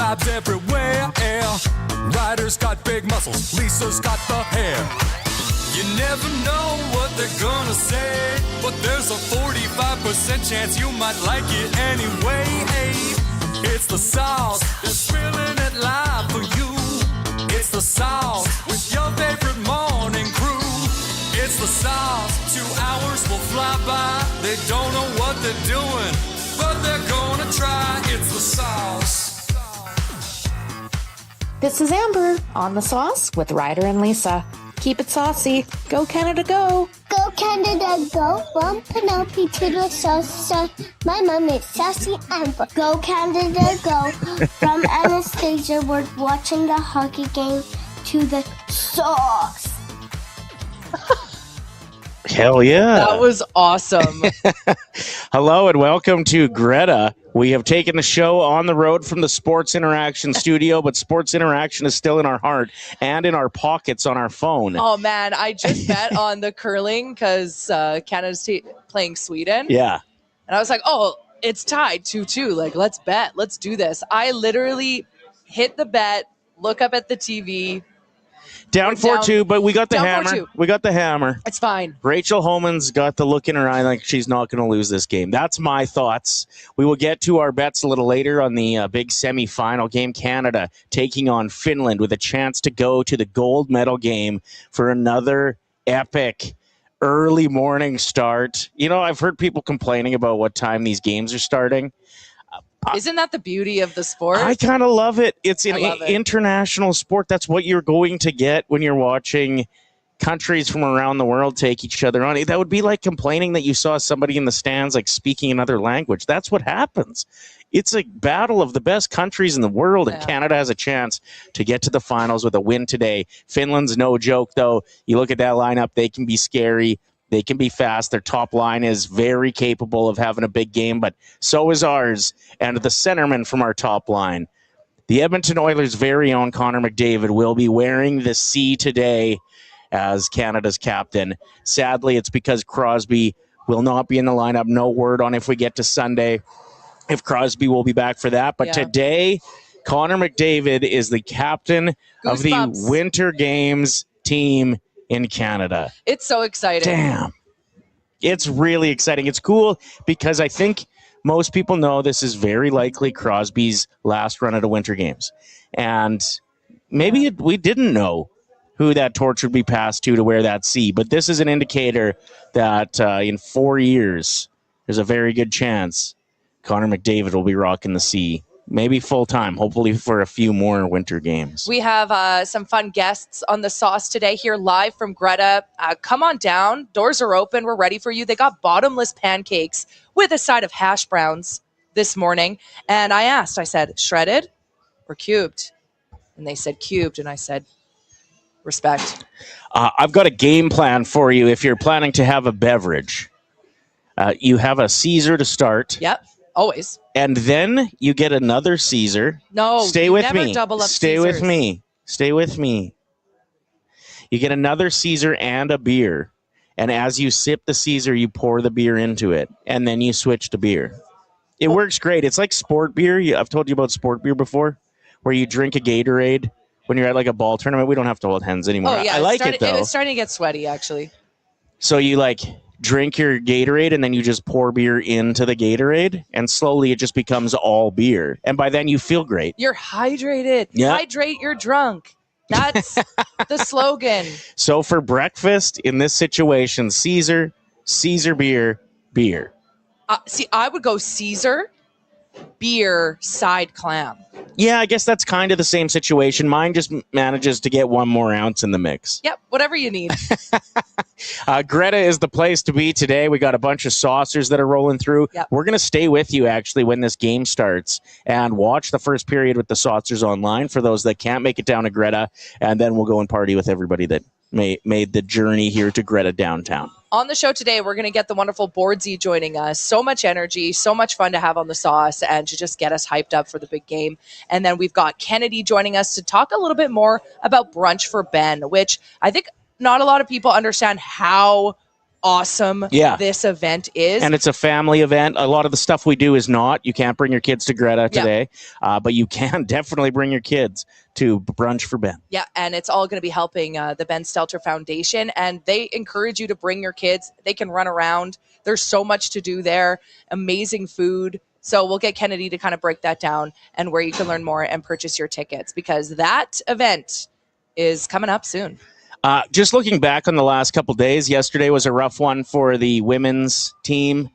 vibes everywhere. Ryder's got big muscles, Lisa's got the hair. You never know what they're gonna say, but there's a 45% chance you might like it anyway. It's the sauce, they're spilling it live for you. It's the sauce with your favorite morning crew. It's the sauce, 2 hours will fly by. They don't know what they're doing, but they're gonna try. It's the sauce. This is Amber on The Sauce with Ryder and Lisa. Keep it saucy. Go Canada, go. Go Canada, go. From Penelope to the sauce. My mom is Sassy Amber. Go Canada, go. From Anastasia, we're watching the hockey game to the sauce. Hell yeah. That was awesome. Hello and welcome to Greta. We have taken the show on the road from the Sports Interaction studio, but Sports Interaction is still in our heart and in our pockets on our phone. Oh, man. I just bet on the curling because Canada's playing Sweden. Yeah. And I was like, oh, it's tied 2-2. Like, let's bet. Let's do this. I literally hit the bet, look up at the TV. Down 4-2, but we got the hammer. 4-2. We got the hammer. It's fine. Rachel Homan's got the look in her eye like she's not going to lose this game. That's my thoughts. We will get to our bets a little later on the big semifinal game. Canada taking on Finland with a chance to go to the gold medal game for another epic early morning start. You know, I've heard people complaining about what time these games are starting. Isn't that the beauty of the sport? I kind of love it. It's an international sport. That's what you're going to get when you're watching countries from around the world take each other on. That would be like complaining that you saw somebody in the stands like speaking another language. That's what happens. It's a battle of the best countries in the world, and Canada has a chance to get to the finals with a win today. Finland's no joke, though. You look at that lineup, they can be scary. They can be fast. Their top line is very capable of having a big game, but so is ours. And the centerman from our top line, the Edmonton Oilers' very own Connor McDavid, will be wearing the C today as Canada's captain. Sadly, it's because Crosby will not be in the lineup. No word on if we get to Sunday if Crosby will be back for that. But today, Connor McDavid is the captain of the Winter Games team in Canada. It's so exciting. Damn. It's really exciting. It's cool because I think most people know this is very likely Crosby's last run at the Winter Games. And maybe we didn't know who that torch would be passed to wear that C. But this is an indicator that in 4 years, there's a very good chance Connor McDavid will be rocking the C. Maybe full-time, hopefully for a few more Winter Games. We have some fun guests on The Sauce today here live from Greta. Come on down. Doors are open. We're ready for you. They got bottomless pancakes with a side of hash browns this morning. And I said, shredded or cubed? And they said cubed. And I said, respect. I've got a game plan for you if you're planning to have a beverage. You have a Caesar to start. Yep. Always. And then you get another Caesar. No, stay with never me. Double up stay Caesars. with me. Stay with me. You get another Caesar and a beer. And as you sip the Caesar, you pour the beer into it. And then you switch to beer. It works great. It's like sport beer. I've told you about sport beer before, where you drink a Gatorade when you're at like a ball tournament. We don't have to hold hands anymore. Oh, yeah. I like it, though. It was starting to get sweaty, actually. So you like drink your Gatorade and then you just pour beer into the Gatorade and slowly it just becomes all beer. And by then you feel great. You're hydrated. Yeah. Hydrate, you're drunk. That's the slogan. So for breakfast in this situation, Caesar beer. See, I would go Caesar, beer, side clam. Yeah, I guess that's kind of the same situation. Mine just manages to get 1 more ounce in the mix. Yep, whatever you need. Greta is the place to be today. We got a bunch of saucers that are rolling through. Yep. We're going to stay with you, actually, when this game starts and watch the first period with the saucers online for those that can't make it down to Greta. And then we'll go and party with everybody that made the journey here to Greta downtown. On the show today, we're going to get the wonderful Boardsy joining us. So much energy, so much fun to have on the sauce and to just get us hyped up for the big game. And then we've got Kennedy joining us to talk a little bit more about Brunch for Ben, which I think not a lot of people understand how awesome this event is. And it's a family event. A lot of the stuff we do is not. You can't bring your kids to Greta today, but you can definitely bring your kids to Brunch for Ben. Yeah, and it's all going to be helping the Ben Stelter Foundation, and they encourage you to bring your kids. They can run around. There's so much to do there. Amazing food. So we'll get Kennedy to kind of break that down and where you can learn more and purchase your tickets, because that event is coming up soon. Just looking back on the last couple days, yesterday was a rough one for the women's team.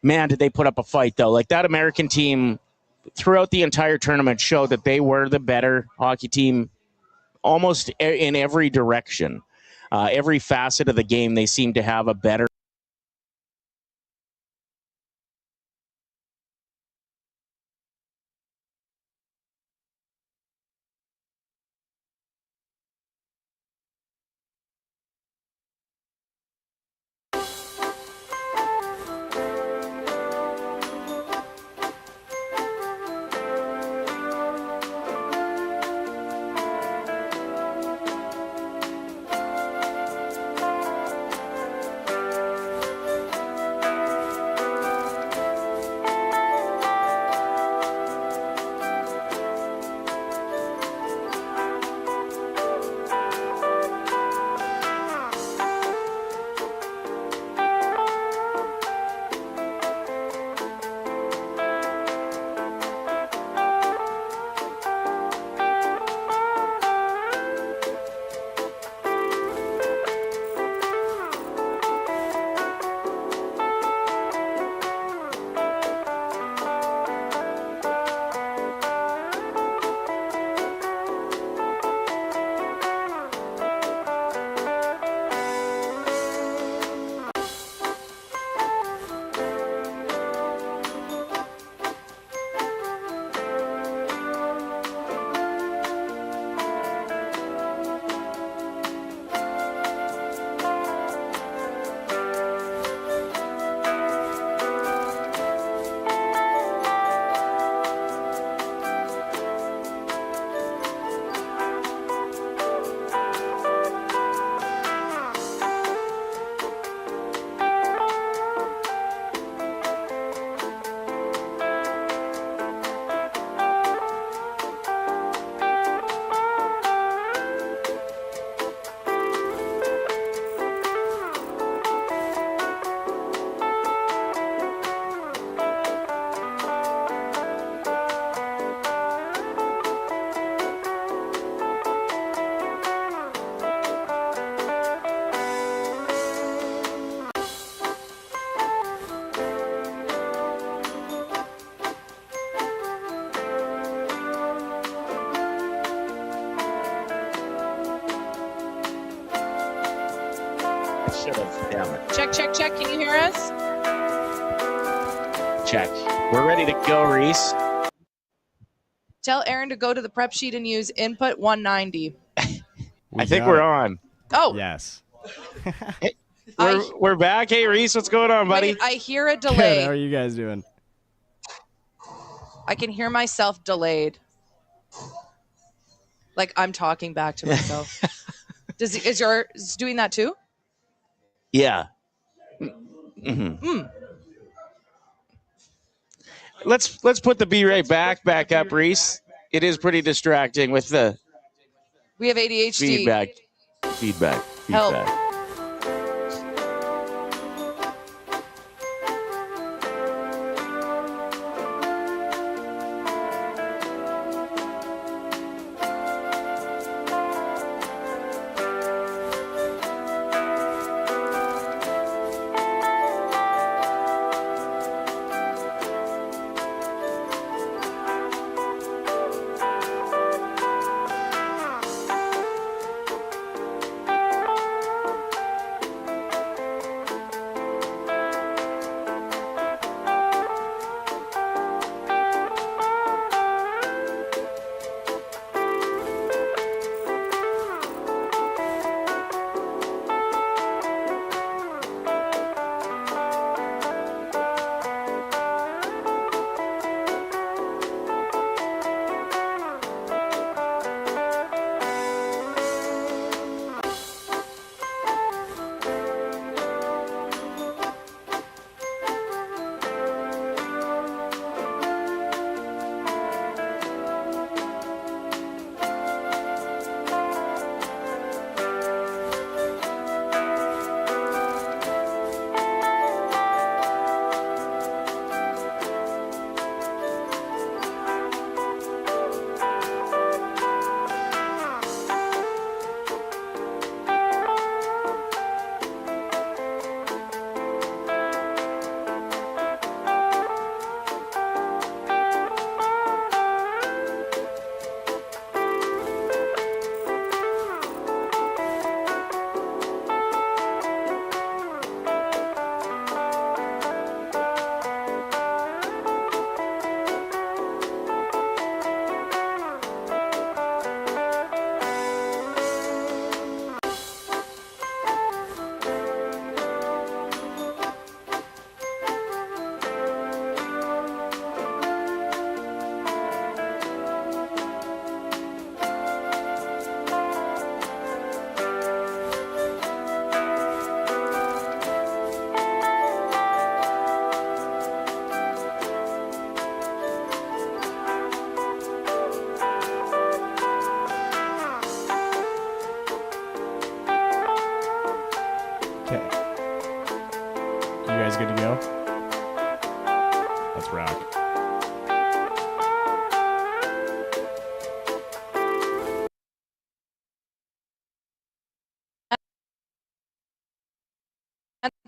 Man, did they put up a fight, though. Like, that American team throughout the entire tournament showed that they were the better hockey team almost in every direction. Every facet of the game, they seemed to have a better. Should have. Damn it. Check, check, check. Can you hear us? Check. We're ready to go, Reese. Tell Aaron to go to the prep sheet and use input 190. I think we're on. Oh. Yes. We're back. Hey, Reese, what's going on, buddy? Wait, I hear a delay. Good. How are you guys doing? I can hear myself delayed. Like I'm talking back to myself. Is yours doing that too? Yeah. Mm-hmm. Let's put the B right back up, Reese. It is pretty distracting with the We have ADHD. Feedback. Help.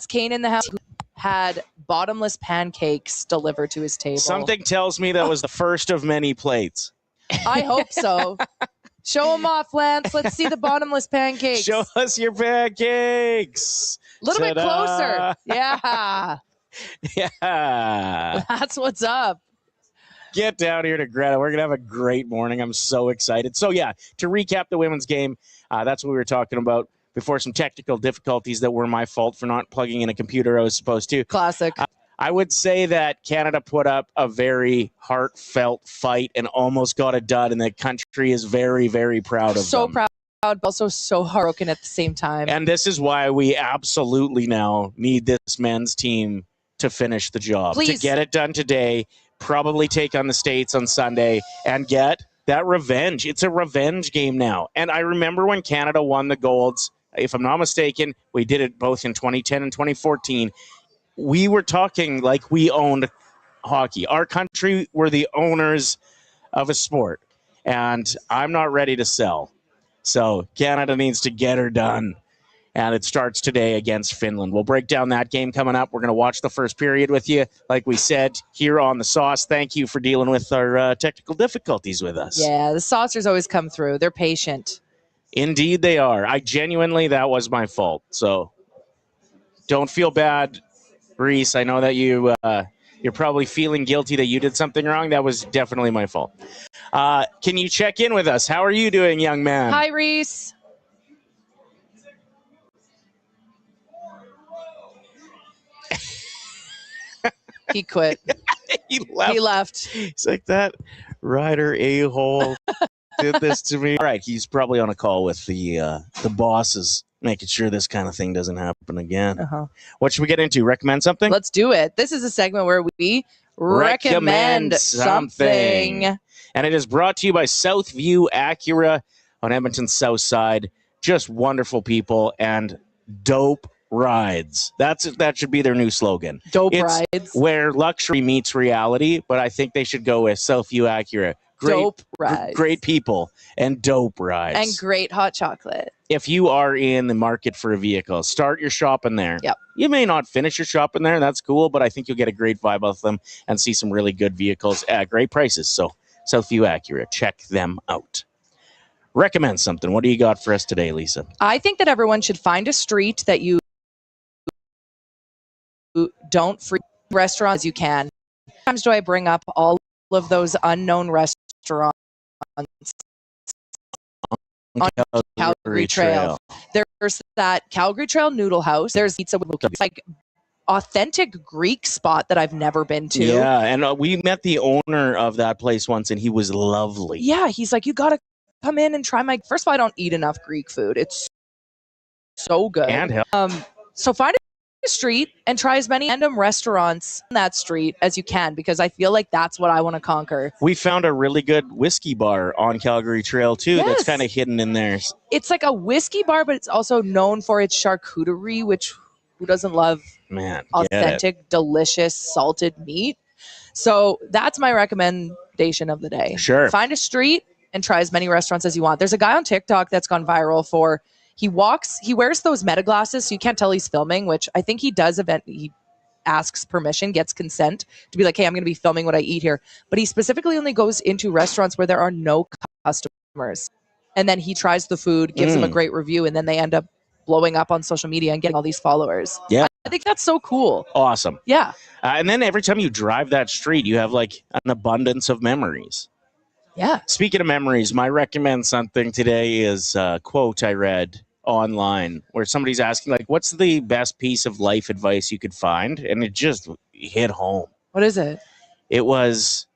Kane in the house who had bottomless pancakes delivered to his table. Something tells me that was the first of many plates. I hope so. Show them off, Lance. Let's see the bottomless pancakes. Show us your pancakes. A little bit closer. Yeah. Yeah. That's what's up. Get down here to Greta. We're going to have a great morning. I'm so excited. So, yeah, to recap the women's game, that's what we were talking about before, some technical difficulties that were my fault for not plugging in a computer I was supposed to. Classic. I would say that Canada put up a very heartfelt fight and almost got it done, and the country is very, very proud of them. So proud, but also so heartbroken at the same time. And this is why we absolutely now need this men's team to finish the job. Please. To get it done today, probably take on the States on Sunday, and get that revenge. It's a revenge game now. And I remember when Canada won the golds, if I'm not mistaken, we did it both in 2010 and 2014. We were talking like we owned hockey. Our country were the owners of a sport, and I'm not ready to sell. So Canada needs to get her done, and it starts today against Finland. We'll break down that game coming up. We're going to watch the first period with you, like we said, here on The Sauce. Thank you for dealing with our technical difficulties with us. Yeah, the Saucers always come through. They're patient. Indeed they are. That was my fault. So don't feel bad, Reese. I know that you're probably feeling guilty that you did something wrong. That was definitely my fault. Can you check in with us? How are you doing, young man? Hi, Reese. He quit. He left. He left. He's like, that Ryder a-hole did this to me. All right, he's probably on a call with the bosses, making sure this kind of thing doesn't happen again. Uh-huh. What should we get into? Recommend something? Let's do it. This is a segment where we recommend something. And it is brought to you by Southview Acura on Edmonton's south side. Just wonderful people and dope rides. That should be their new slogan. Dope rides. Where luxury meets reality, but I think they should go with Southview Acura. Dope rides. Great people and dope rides. And great hot chocolate. If you are in the market for a vehicle, start your shopping there. Yep. You may not finish your shopping there. That's cool, but I think you'll get a great vibe off them and see some really good vehicles at great prices. So Southview Acura, check them out. Recommend something. What do you got for us today, Lisa? I think that everyone should find a street that you don't free restaurants as you can. Sometimes do I bring up all of those unknown restaurants on Calgary Trail. There's that Calgary Trail Noodle House. There's pizza with like authentic Greek spot that I've never been to. Yeah, and we met the owner of that place once, and he was lovely. Yeah, he's like, you gotta come in and try my. First of all, I don't eat enough Greek food. It's so good. And so find a street and try as many random restaurants on that street as you can, because I feel like that's what I want to conquer. We found a really good whiskey bar on Calgary Trail too. Yes. That's kind of hidden in there. It's like a whiskey bar, but it's also known for its charcuterie, which who doesn't love authentic, delicious, salted meat? So that's my recommendation of the day. Sure. Find a street and try as many restaurants as you want. There's a guy on TikTok that's gone viral for, he wears those meta glasses, so you can't tell he's filming, which I think he does he asks permission, gets consent to be like, hey, I'm going to be filming what I eat here. But he specifically only goes into restaurants where there are no customers. And then he tries the food, gives them a great review, and then they end up blowing up on social media and getting all these followers. Yeah. I think that's so cool. Awesome. Yeah. And then every time you drive that street, you have like an abundance of memories. Yeah. Speaking of memories, my recommend something today is a quote I read online where somebody's asking, like, what's the best piece of life advice you could find? And it just hit home. What is it? It was,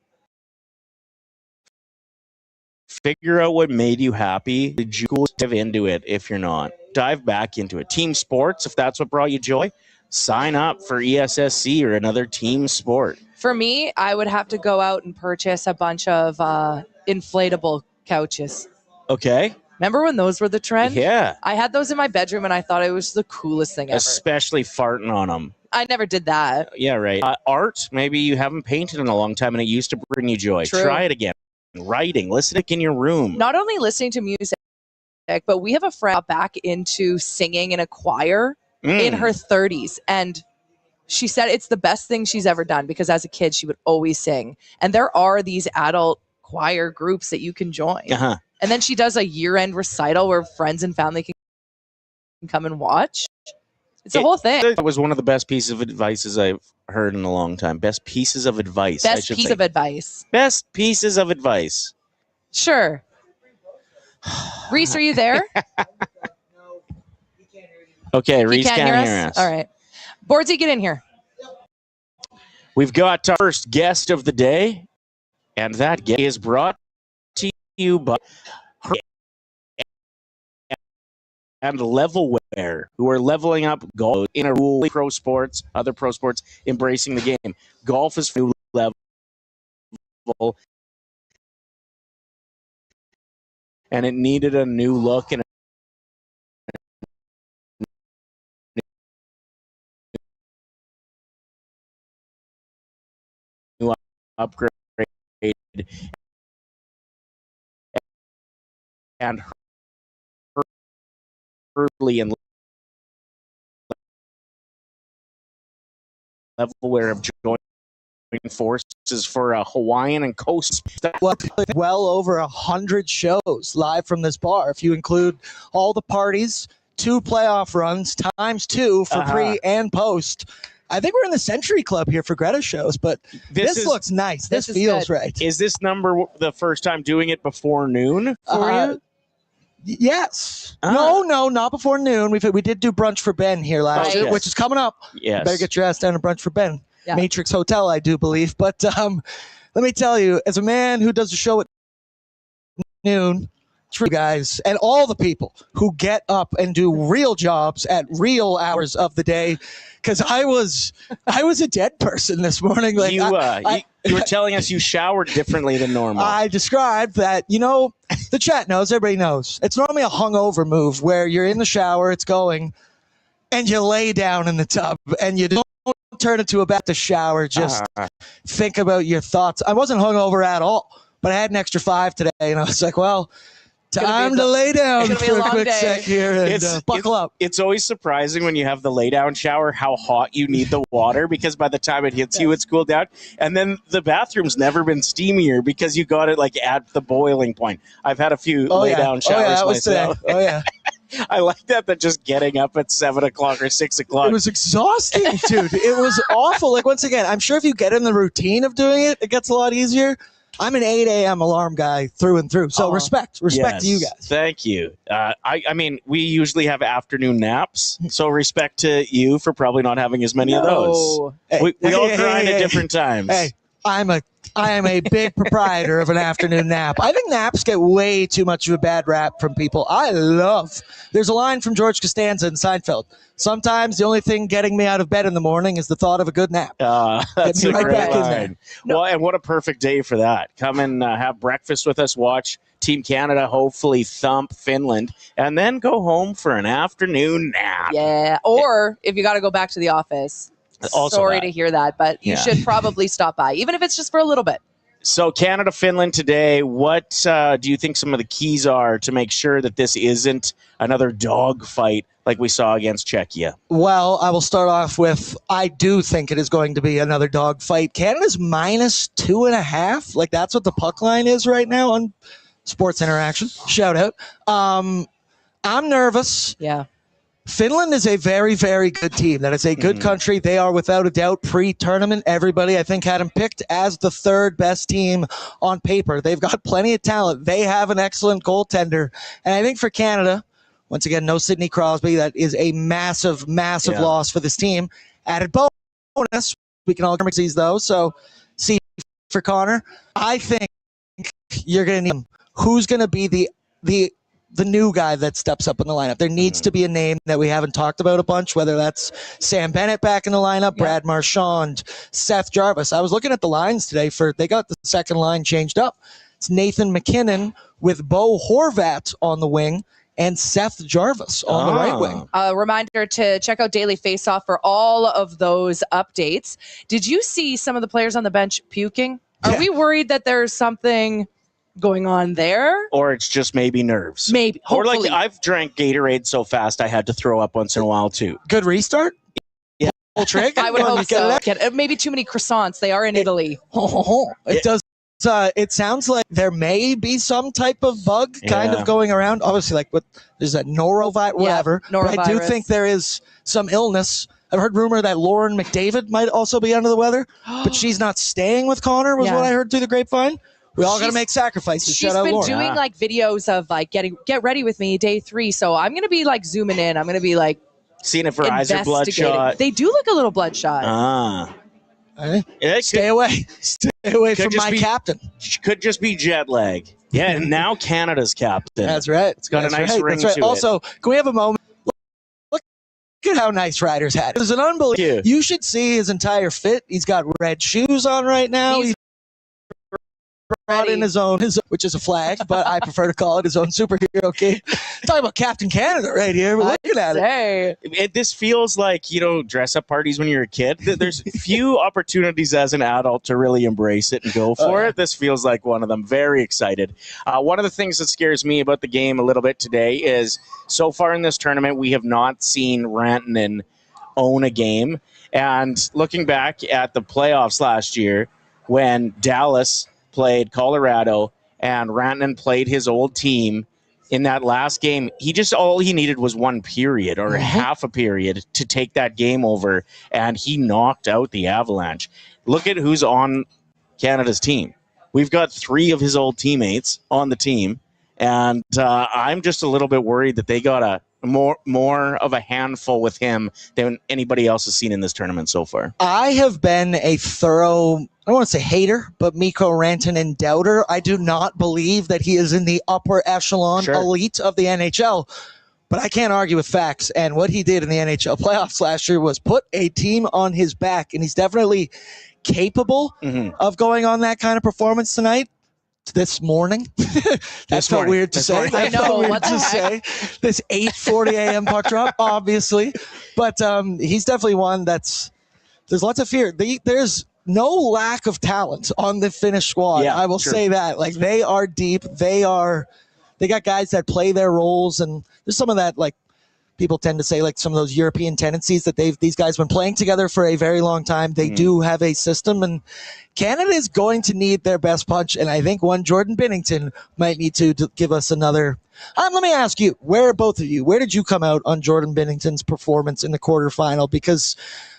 figure out what made you happy. Did you dive into it if you're not? Dive back into it. Team sports, if that's what brought you joy, sign up for ESSC or another team sport. For me, I would have to go out and purchase a bunch of inflatable couches. Okay. Remember when those were the trend? Yeah. I had those in my bedroom and I thought it was the coolest thing ever. Especially farting on them. I never did that. Yeah, right. Art, maybe you haven't painted in a long time and it used to bring you joy. True. Try it again. Writing, listening in your room. Not only listening to music, but we have a friend back into singing in a choir. in her 30s. And she said it's the best thing she's ever done because as a kid, she would always sing. And there are these adult choir groups that you can join. Uh-huh. And then she does a year-end recital where friends and family can come and watch. It's a whole thing. That was one of the best pieces of advice I've heard in a long time. Best pieces of advice. Best piece of advice. Best pieces of advice. Sure. Reese, are you there? Okay, Reese can't hear us. All right. Boardsy, get in here. We've got our first guest of the day, and that guest is brought to you by her and Levelware, who are leveling up golf in a rule pro sports, other pro sports, embracing the game. Golf is new level, and it needed a new look and a new upgrade. And Hurley and Levelware have joined forces for a Hawaiian and Coast. Well over 100 shows live from this bar. If you include all the parties, 2 playoff runs, times 2 for pre and post. I think we're in the Century Club here for Greta shows, but this looks nice. This feels good. right. Is this number the first time doing it before noon for you? Yes. No, not before noon. We did do brunch for Ben here last year, which is coming up. Yes. Better get your ass down to brunch for Ben. Yeah. Matrix Hotel, I do believe. But let me tell you, as a man who does a show at noon, true guys, and all the people who get up and do real jobs at real hours of the day, because I was a dead person this morning. Like you were telling us you showered differently than normal. I described that, the chat knows, everybody knows. It's normally a hungover move where you're in the shower, it's going, and you lay down in the tub, and you don't turn it to a bath to shower, just think about your thoughts. I wasn't hungover at all, but I had an extra 5 today, and I was like, well, time to lay down for a quick sec here and buckle up. It's always surprising when you have the lay down shower how hot you need the water, because by the time it hits you, it's cooled down. And then the bathroom's never been steamier because you got it like at the boiling point. I've had a few lay down showers myself. Oh yeah. I like that just getting up at 7 o'clock or 6 o'clock. It was exhausting, dude. It was awful. Like, once again, I'm sure if you get in the routine of doing it, it gets a lot easier. I'm an 8 a.m. alarm guy through and through. So respect to you guys. Thank you. I mean, we usually have afternoon naps. So respect to you for probably not having as many of those. Hey, we all grind at different times. Hey, I am a big proprietor of an afternoon nap. I think naps get way too much of a bad rap from people. There's a line from George Costanza in Seinfeld. Sometimes the only thing getting me out of bed in the morning is the thought of a good nap. That's a right great back in line. there. Well, and what a perfect day for that. Come and have breakfast with us, watch Team Canada hopefully thump Finland, and then go home for an afternoon nap. Yeah. Or if you got to go back to the office. Sorry to hear that, but you should probably stop by, even if it's just for a little bit. So Canada-Finland today, what do you think some of the keys are to make sure that this isn't another dogfight like we saw against Czechia? Well, I will start off with, I do think it is going to be another dogfight. Canada's -2.5. Like, that's what the puck line is right now on Sports Interaction. Shout out. I'm nervous. Yeah. Finland is a very, very good team. That is a good country. They are without a doubt pre-tournament. Everybody, I think, had them picked as the 3rd best team on paper. They've got plenty of talent. They have an excellent goaltender. And I think for Canada, once again, no Sidney Crosby. That is a massive, massive loss for this team. Added bonus, we can all these though. So, see for Connor, I think you're going to need him. Who's going to be the new guy that steps up in the lineup? There needs to be a name that we haven't talked about a bunch, whether that's Sam Bennett back in the lineup, Brad Marchand, Seth Jarvis. I was looking at the lines today they got the second line changed up. It's Nathan McKinnon with Bo Horvat on the wing and Seth Jarvis on the right wing. A reminder to check out Daily Faceoff for all of those updates. Did you see some of the players on the bench puking? Are we worried that there's something going on there. Or it's just maybe nerves. Maybe. Or Hopefully. like I've drank Gatorade so fast I had to throw up once in a while too. Good restart? Yeah. Full trick? I would Well, hope you get so. it? Maybe too many croissants. They are in Italy. It does. It sounds like there may be some type of bug kind of going around. Obviously, like there's that norovirus, whatever. norovirus. But I do think there is some illness. I've heard rumor that Lauren McDavid might also be under the weather, but she's not staying with Connor, was what I heard through the grapevine. We all got to make sacrifices. She's Shout out been Lauren. doing like videos of like get ready with me day 3. So I'm going to be like zooming in. I'm going to be like seeing if her eyes are bloodshot. They do look a little bloodshot. Stay away. Stay away from my captain. Could just be jet lag. Yeah, and now Canada's captain. That's right. It's got a nice ring to it. Also, can we have a moment? Look at how nice Ryder's hat. It was an unbelievable. You should see his entire fit. He's got red shoes on right now. He's brought in his own, which is a flag, but I prefer to call it his own superhero. Okay, talking about Captain Canada right here. We're looking at it. This feels like dress up parties when you're a kid. There's few opportunities as an adult to really embrace it and go for it. This feels like one of them. Very excited. One of the things that scares me about the game a little bit today is so far in this tournament we have not seen Rantanen own a game. And looking back at the playoffs last year when Dallas played Colorado and Rantanen played his old team in that last game, all he needed was one period or half a period to take that game over, and he knocked out the Avalanche. Look at who's on Canada's team. We've got 3 of his old teammates on the team, and I'm just a little bit worried that they got a more of a handful with him than anybody else has seen in this tournament so far. I have been a thorough, I don't want to say hater, but Mikko Rantanen doubter. I do not believe that he is in the upper echelon elite of the NHL, but I can't argue with facts. And what he did in the NHL playoffs last year was put a team on his back, and he's definitely capable of going on that kind of performance tonight. This morning. That felt weird to say. I know. What to say. This 8:40 a.m. puck drop, obviously. But he's definitely one there's lots of fear. There's no lack of talent on the Finnish squad. I will say that. Like, they are deep. They got guys that play their roles, and there's some of that, like, people tend to say, like, some of those European tendencies that these guys have been playing together for a very long time. They do have a system, and Canada is going to need their best punch. And I think one Jordan Binnington might need to give us another. Let me ask you, where did you come out on Jordan Binnington's performance in the quarterfinal? Because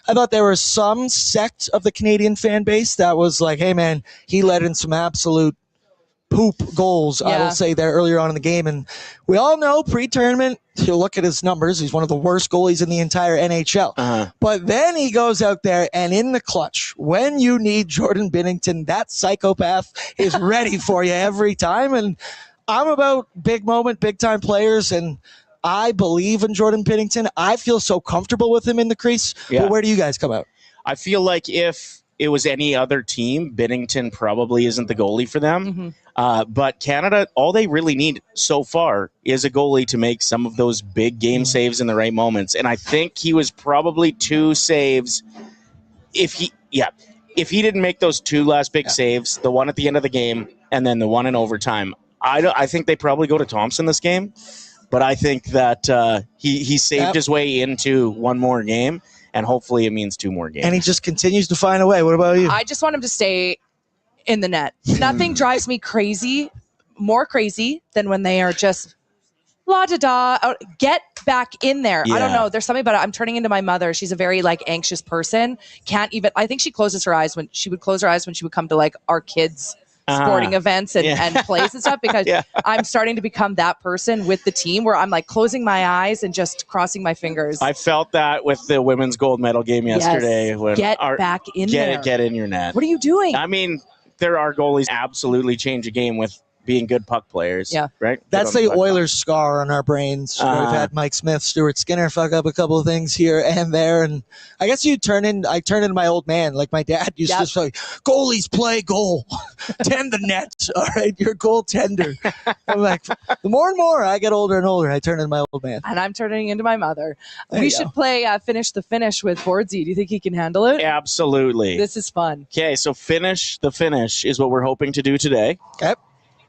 I thought there was some sect of the Canadian fan base that was like, hey man, he let in some absolute poop goals, I will say, there earlier on in the game. And we all know pre-tournament, you look at his numbers, he's one of the worst goalies in the entire NHL. But then he goes out there and in the clutch, when you need Jordan Binnington, that psychopath is ready for you every time. And I'm about big moment, big time players, and I believe in Jordan Binnington. I feel so comfortable with him in the crease. But where do you guys come out? I feel like if it was any other team, Binnington probably isn't the goalie for them. But Canada, all they really need so far is a goalie to make some of those big game saves in the right moments. And I think he was probably 2 saves. If he didn't make those 2 last big saves, the one at the end of the game and then the one in overtime, I think they probably go to Thompson this game. But I think that he saved his way into one more game. And hopefully it means 2 more games. And he just continues to find a way. What about you? I just want him to stay in the net. Nothing drives me more crazy than when they are just la-da-da. Get back in there. I don't know. There's something about it. I'm turning into my mother. She's a very anxious person. I think she closes her eyes when she would come to like our kids' sporting events and plays and stuff, because I'm starting to become that person with the team where I'm like closing my eyes and just crossing my fingers. I felt that with the women's gold medal game yesterday. When back in there. Get in your net. What are you doing? I mean, there are goalies absolutely change a game with being good puck players. Yeah. Right? That's the Oilers scar on our brains. We've had Mike Smith, Stuart Skinner fuck up a couple of things here and there. And I guess I turned into my old man. Like my dad used to say, goalies play goal. Tend the net. All right. You're goaltender. I'm like, the more and more I get older and older, I turn into my old man. And I'm turning into my mother. We should play Finish the Finish with Bordsy. Do you think he can handle it? Absolutely. This is fun. Okay. So Finish the Finish is what we're hoping to do today. Okay.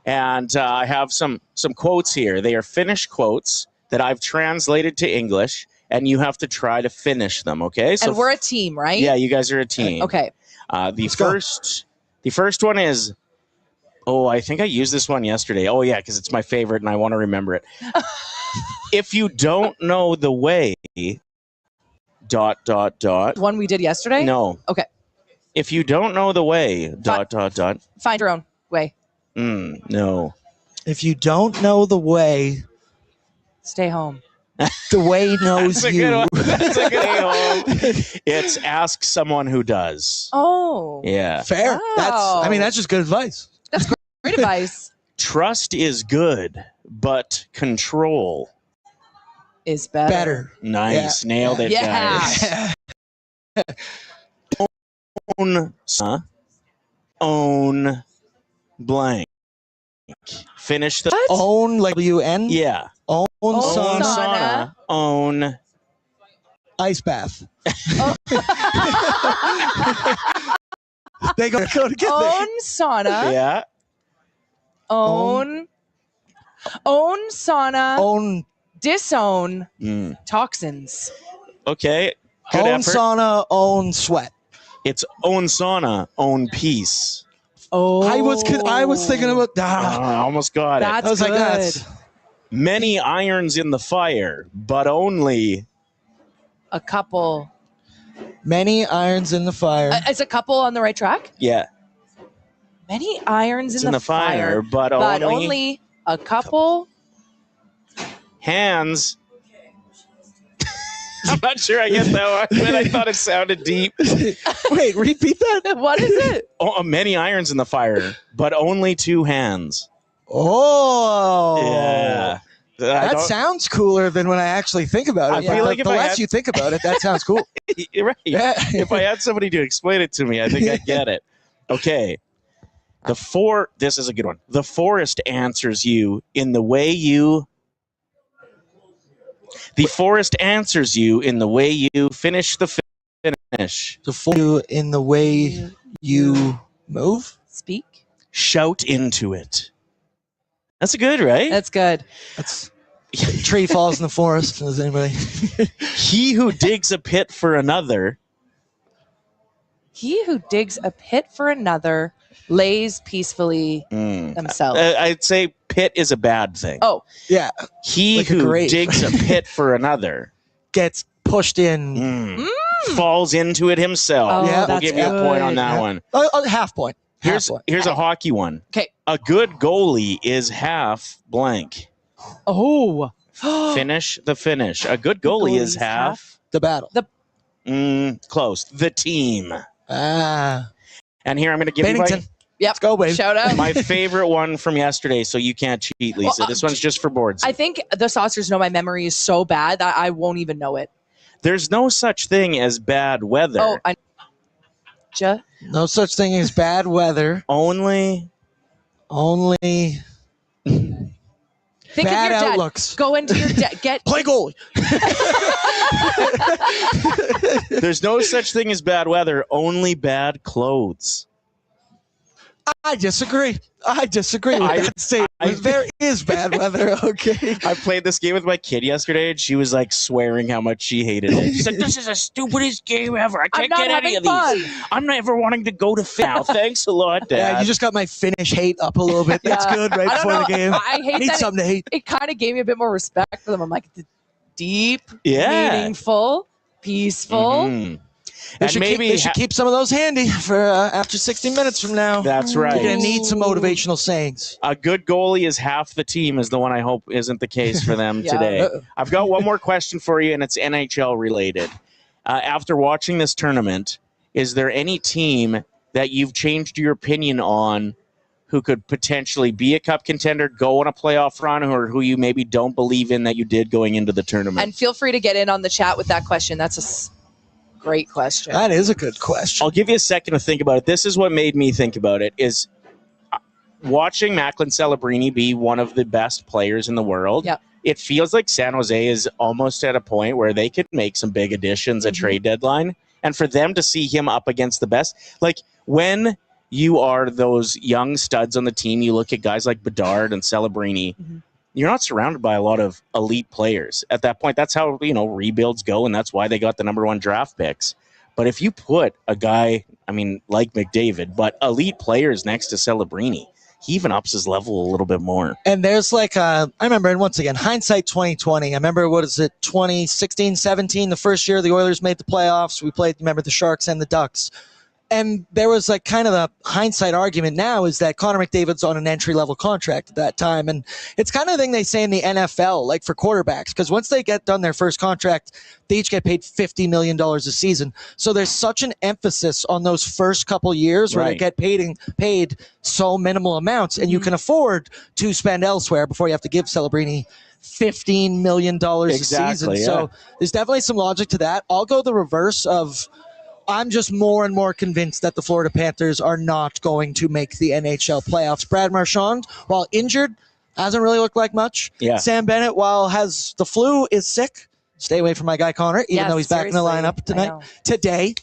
And I have some quotes here. They are Finnish quotes that I've translated to English, and you have to try to finish them, okay? And we're a team, right? Yeah, you guys are a team. Okay. The first one is, I think I used this one yesterday. Oh, yeah, because it's my favorite, and I want to remember it. If you don't know the way, ... One we did yesterday? No. Okay. If you don't know the way, ... Find your own way. No. If you don't know the way, Stay home. the way knows That's a you. good one. That's a good home. It's ask someone who does. Oh. Yeah. Fair. Wow. That's just good advice. Great advice. Trust is good, but control. Is better. Nice. Yeah. Nailed it, Yeah. guys. Own blank. Finish the... Own, like W-N? Yeah. Own Own sauna. sauna. Own... Ice bath. They go together. Own sauna. Yeah. Own sauna. Own Disown toxins. Okay. Good own effort. sauna, own sweat. It's own sauna, own peace. Oh. I was thinking about I almost got it. That's I was good. like, that's Many irons in the fire, but only... A couple. many irons in the fire. Is a couple on the right track? Yeah. Many irons It's in the fire, but only a couple. Hands. I'm not sure I get that one, but I thought it sounded deep. Wait, repeat that? What is it? Many irons in the fire, but only 2 hands. Oh. Yeah. That sounds cooler than when I actually think about it. I feel like if the I less had- you think about it, that sounds cool. You're right. Yeah. If I had somebody to explain it to me, I think I get it. Okay. This is a good one. The forest answers you in the way you... The forest answers you in the way you finish the finish. To fool you in the way you move. Speak. Shout into it. That's good, right? That's good. That's tree falls in the forest. Does anybody? He who digs a pit for another. He who digs a pit for another lays peacefully themselves. I'd say pit is a bad thing. Oh, Yeah. He like a who grave. digs a pit for another Gets pushed in. falls into it himself. Oh, Yeah. We'll that's give you a point on good. that Yeah. one. Half point. Half point. Here's a hockey one. Okay. A good goalie is half blank. Oh. Finish the finish. A good goalie is half The battle. close. The team. Ah. And here I'm going to give Binnington. you Yep. Let's go, baby. Shout out. my favorite one from yesterday, so you can't cheat, Lisa. Well, This one's just for boards. I think the saucers know my memory is so bad that I won't even know it. There's no such thing as bad weather. Oh, No such thing as bad weather. Only Only think bad of your dad. outlooks. Go into your dad. Get Play goalie. there's no such thing as bad weather. Only bad clothes. I disagree. with that statement. There is bad weather, okay? I played this game with my kid yesterday, and she was like swearing how much she hated it. She's like, "This is the stupidest game ever. I I'm can't not get any having of these. fun." I'm never wanting to go to now. Thanks a lot, Dad." Yeah, you just got my Finnish hate up a little bit. That's Yeah. good right I don't before know. the game. I hate Need that. something to hate. It kind of gave me a bit more respect for them. I'm like, deep, Yeah. meaningful, peaceful. Mhm. They And should, maybe keep, they should keep some of those handy for after 60 minutes from now. That's You're right. going to need some motivational sayings. A good goalie is half the team is the one I hope isn't the case for them Yeah. today. Uh-oh. I've got one more question for you, and it's NHL related. After watching this tournament, is there any team that you've changed your opinion on who could potentially be a cup contender, go on a playoff run, or who you maybe don't believe in that you did going into the tournament? And feel free to get in on the chat with that question. That's a great question. That is a good question. I'll give you a second to think about it. This is what made me think about it, is watching Macklin Celebrini be one of the best players in the world. Yep. It feels like San Jose is almost at a point where they could make some big additions at trade deadline. And for them to see him up against the best, like when you are those young studs on the team. You look at guys like Bedard and Celebrini. Mm-hmm. You're not surrounded by a lot of elite players at that point. That's how, rebuilds go, and that's why they got the number 1 draft picks. But if you put a guy, like McDavid, but elite players next to Celebrini, he even ups his level a little bit more. And there's I remember, and once again, hindsight 2020. I remember, 2016, 17, the first year the Oilers made the playoffs. We played, remember, the Sharks and the Ducks. And there was kind of a hindsight argument now is that Connor McDavid's on an entry-level contract at that time. And it's kind of the thing they say in the NFL, for quarterbacks, because once they get done their first contract, they each get paid $50 million a season. So there's such an emphasis on those first couple years where they get paid so minimal amounts, and you can afford to spend elsewhere before you have to give Celebrini $15 million a season. Yeah. So there's definitely some logic to that. I'll go the reverse of... I'm just more and more convinced that the Florida Panthers are not going to make the NHL playoffs. Brad Marchand, while injured, hasn't really looked like much. Yeah. Sam Bennett, while has the flu, is sick. Stay away from my guy Connor, even though he's back in the lineup today.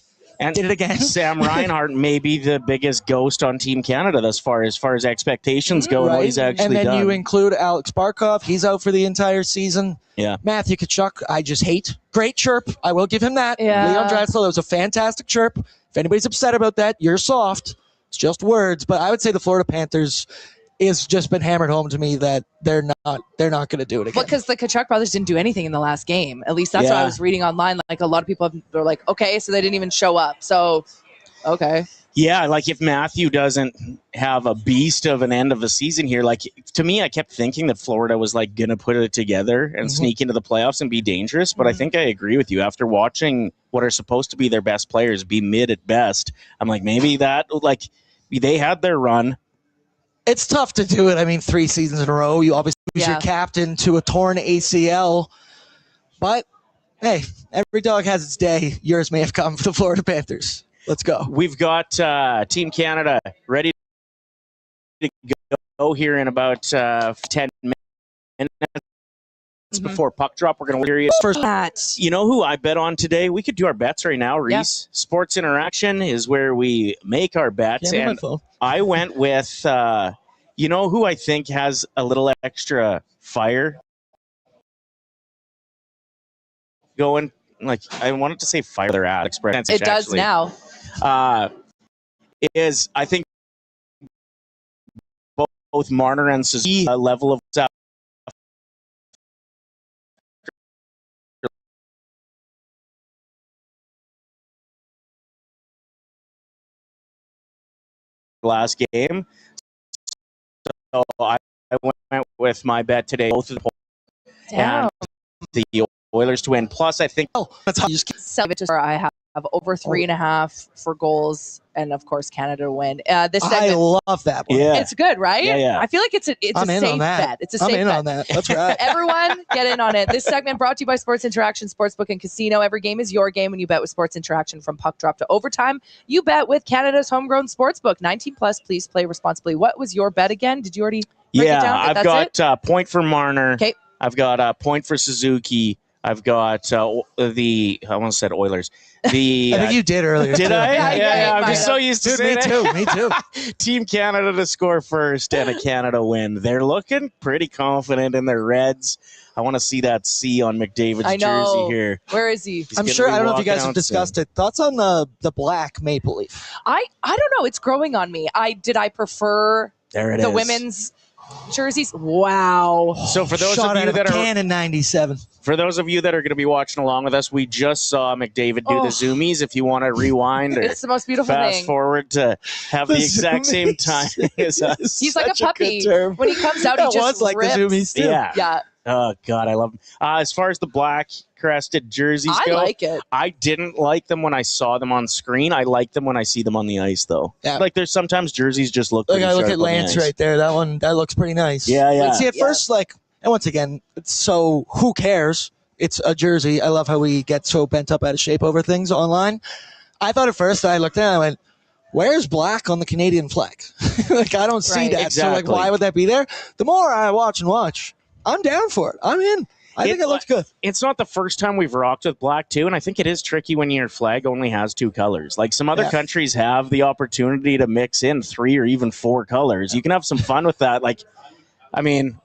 And did it again. Sam Reinhart may be the biggest ghost on Team Canada thus far as expectations go and what he's actually done. And then you include Alex Barkov. He's out for the entire season. Yeah. Matthew Tkachuk, I just hate. Great chirp. I will give him that. Yeah. Leon Draisaitl, that was a fantastic chirp. If anybody's upset about that, you're soft. It's just words. But I would say the Florida Panthers is just been hammered home to me that they're not going to do it again. Because the Tkachuk brothers didn't do anything in the last game. At least that's what I was reading online. A lot of people are like, okay, so they didn't even show up. So, okay. Yeah, if Matthew doesn't have a beast of an end of the season here, to me, I kept thinking that Florida was going to put it together and sneak into the playoffs and be dangerous. But I think I agree with you. After watching what are supposed to be their best players be mid at best, I'm maybe that, they had their run. It's tough to do it. 3 seasons in a row. You obviously lose your captain to a torn ACL. But, hey, every dog has its day. Yours may have come for the Florida Panthers. Let's go. We've got Team Canada ready to go here in about 10 minutes before puck drop. We're going to hear first. You know who I bet on today? We could do our bets right now, Reese. Yeah. Sports Interaction is where we make our bets. And I went with, you know who I think has a little extra fire going? I wanted to say fire their ad express. It does now. Is I think both Marner and Suzuki level of last game. So I went with my bet today, both of the and the Oilers to win. Plus, I think that's how you just I have over 3.5 for goals, and of course Canada to win. This segment, I love that one. Yeah. It's good, right? Yeah. I feel like it's a safe bet. It's a safe bet. I'm in on that. That's right. Everyone, get in on it. This segment brought to you by Sports Interaction Sportsbook and Casino. Every game is your game when you bet with Sports Interaction. From puck drop to overtime, you bet with Canada's homegrown sportsbook. 19 plus. Please play responsibly. What was your bet again? Did you already break it down? I've got point for Marner. Okay. I've got a point for Suzuki. I've got I almost said Oilers. I think you did earlier. Did I? Yeah. I'm just so used to saying it. Me too. Team Canada to score first and a Canada win. They're looking pretty confident in their Reds. I want to see that C on McDavid's jersey here. Where is he? I'm sure. I don't know if you guys have discussed it. Thoughts on the black maple leaf? I don't know. It's growing on me. I prefer the women's jerseys. Wow. So for those of you that are in 97. For those of you that are going to be watching along with us, we just saw McDavid do the zoomies. If you want to rewind or it's the most beautiful fast forward to have the exact same time as us. He's like a puppy. When he comes out, he just like rips. the zoomies too. Yeah. Oh God, I love them. As far as the black crested jerseys go, I like it. I didn't like them when I saw them on screen. I like them when I see them on the ice, though. Yeah. There's sometimes jerseys just look. Look, I look at Lance right there. That looks pretty nice. Yeah. But see, at first, and once again, so who cares? It's a jersey. I love how we get so bent up out of shape over things online. I thought at first, I looked at it and I went, where's black on the Canadian flag? I don't see that. Exactly. So why would that be there? The more I watch, I'm down for it. I'm in. I think it looks good. It's not the first time we've rocked with black too, and I think it is tricky when your flag only has 2 colors. Like some other countries have the opportunity to mix in 3 or even 4 colors. You can have some fun with that. Like, I mean,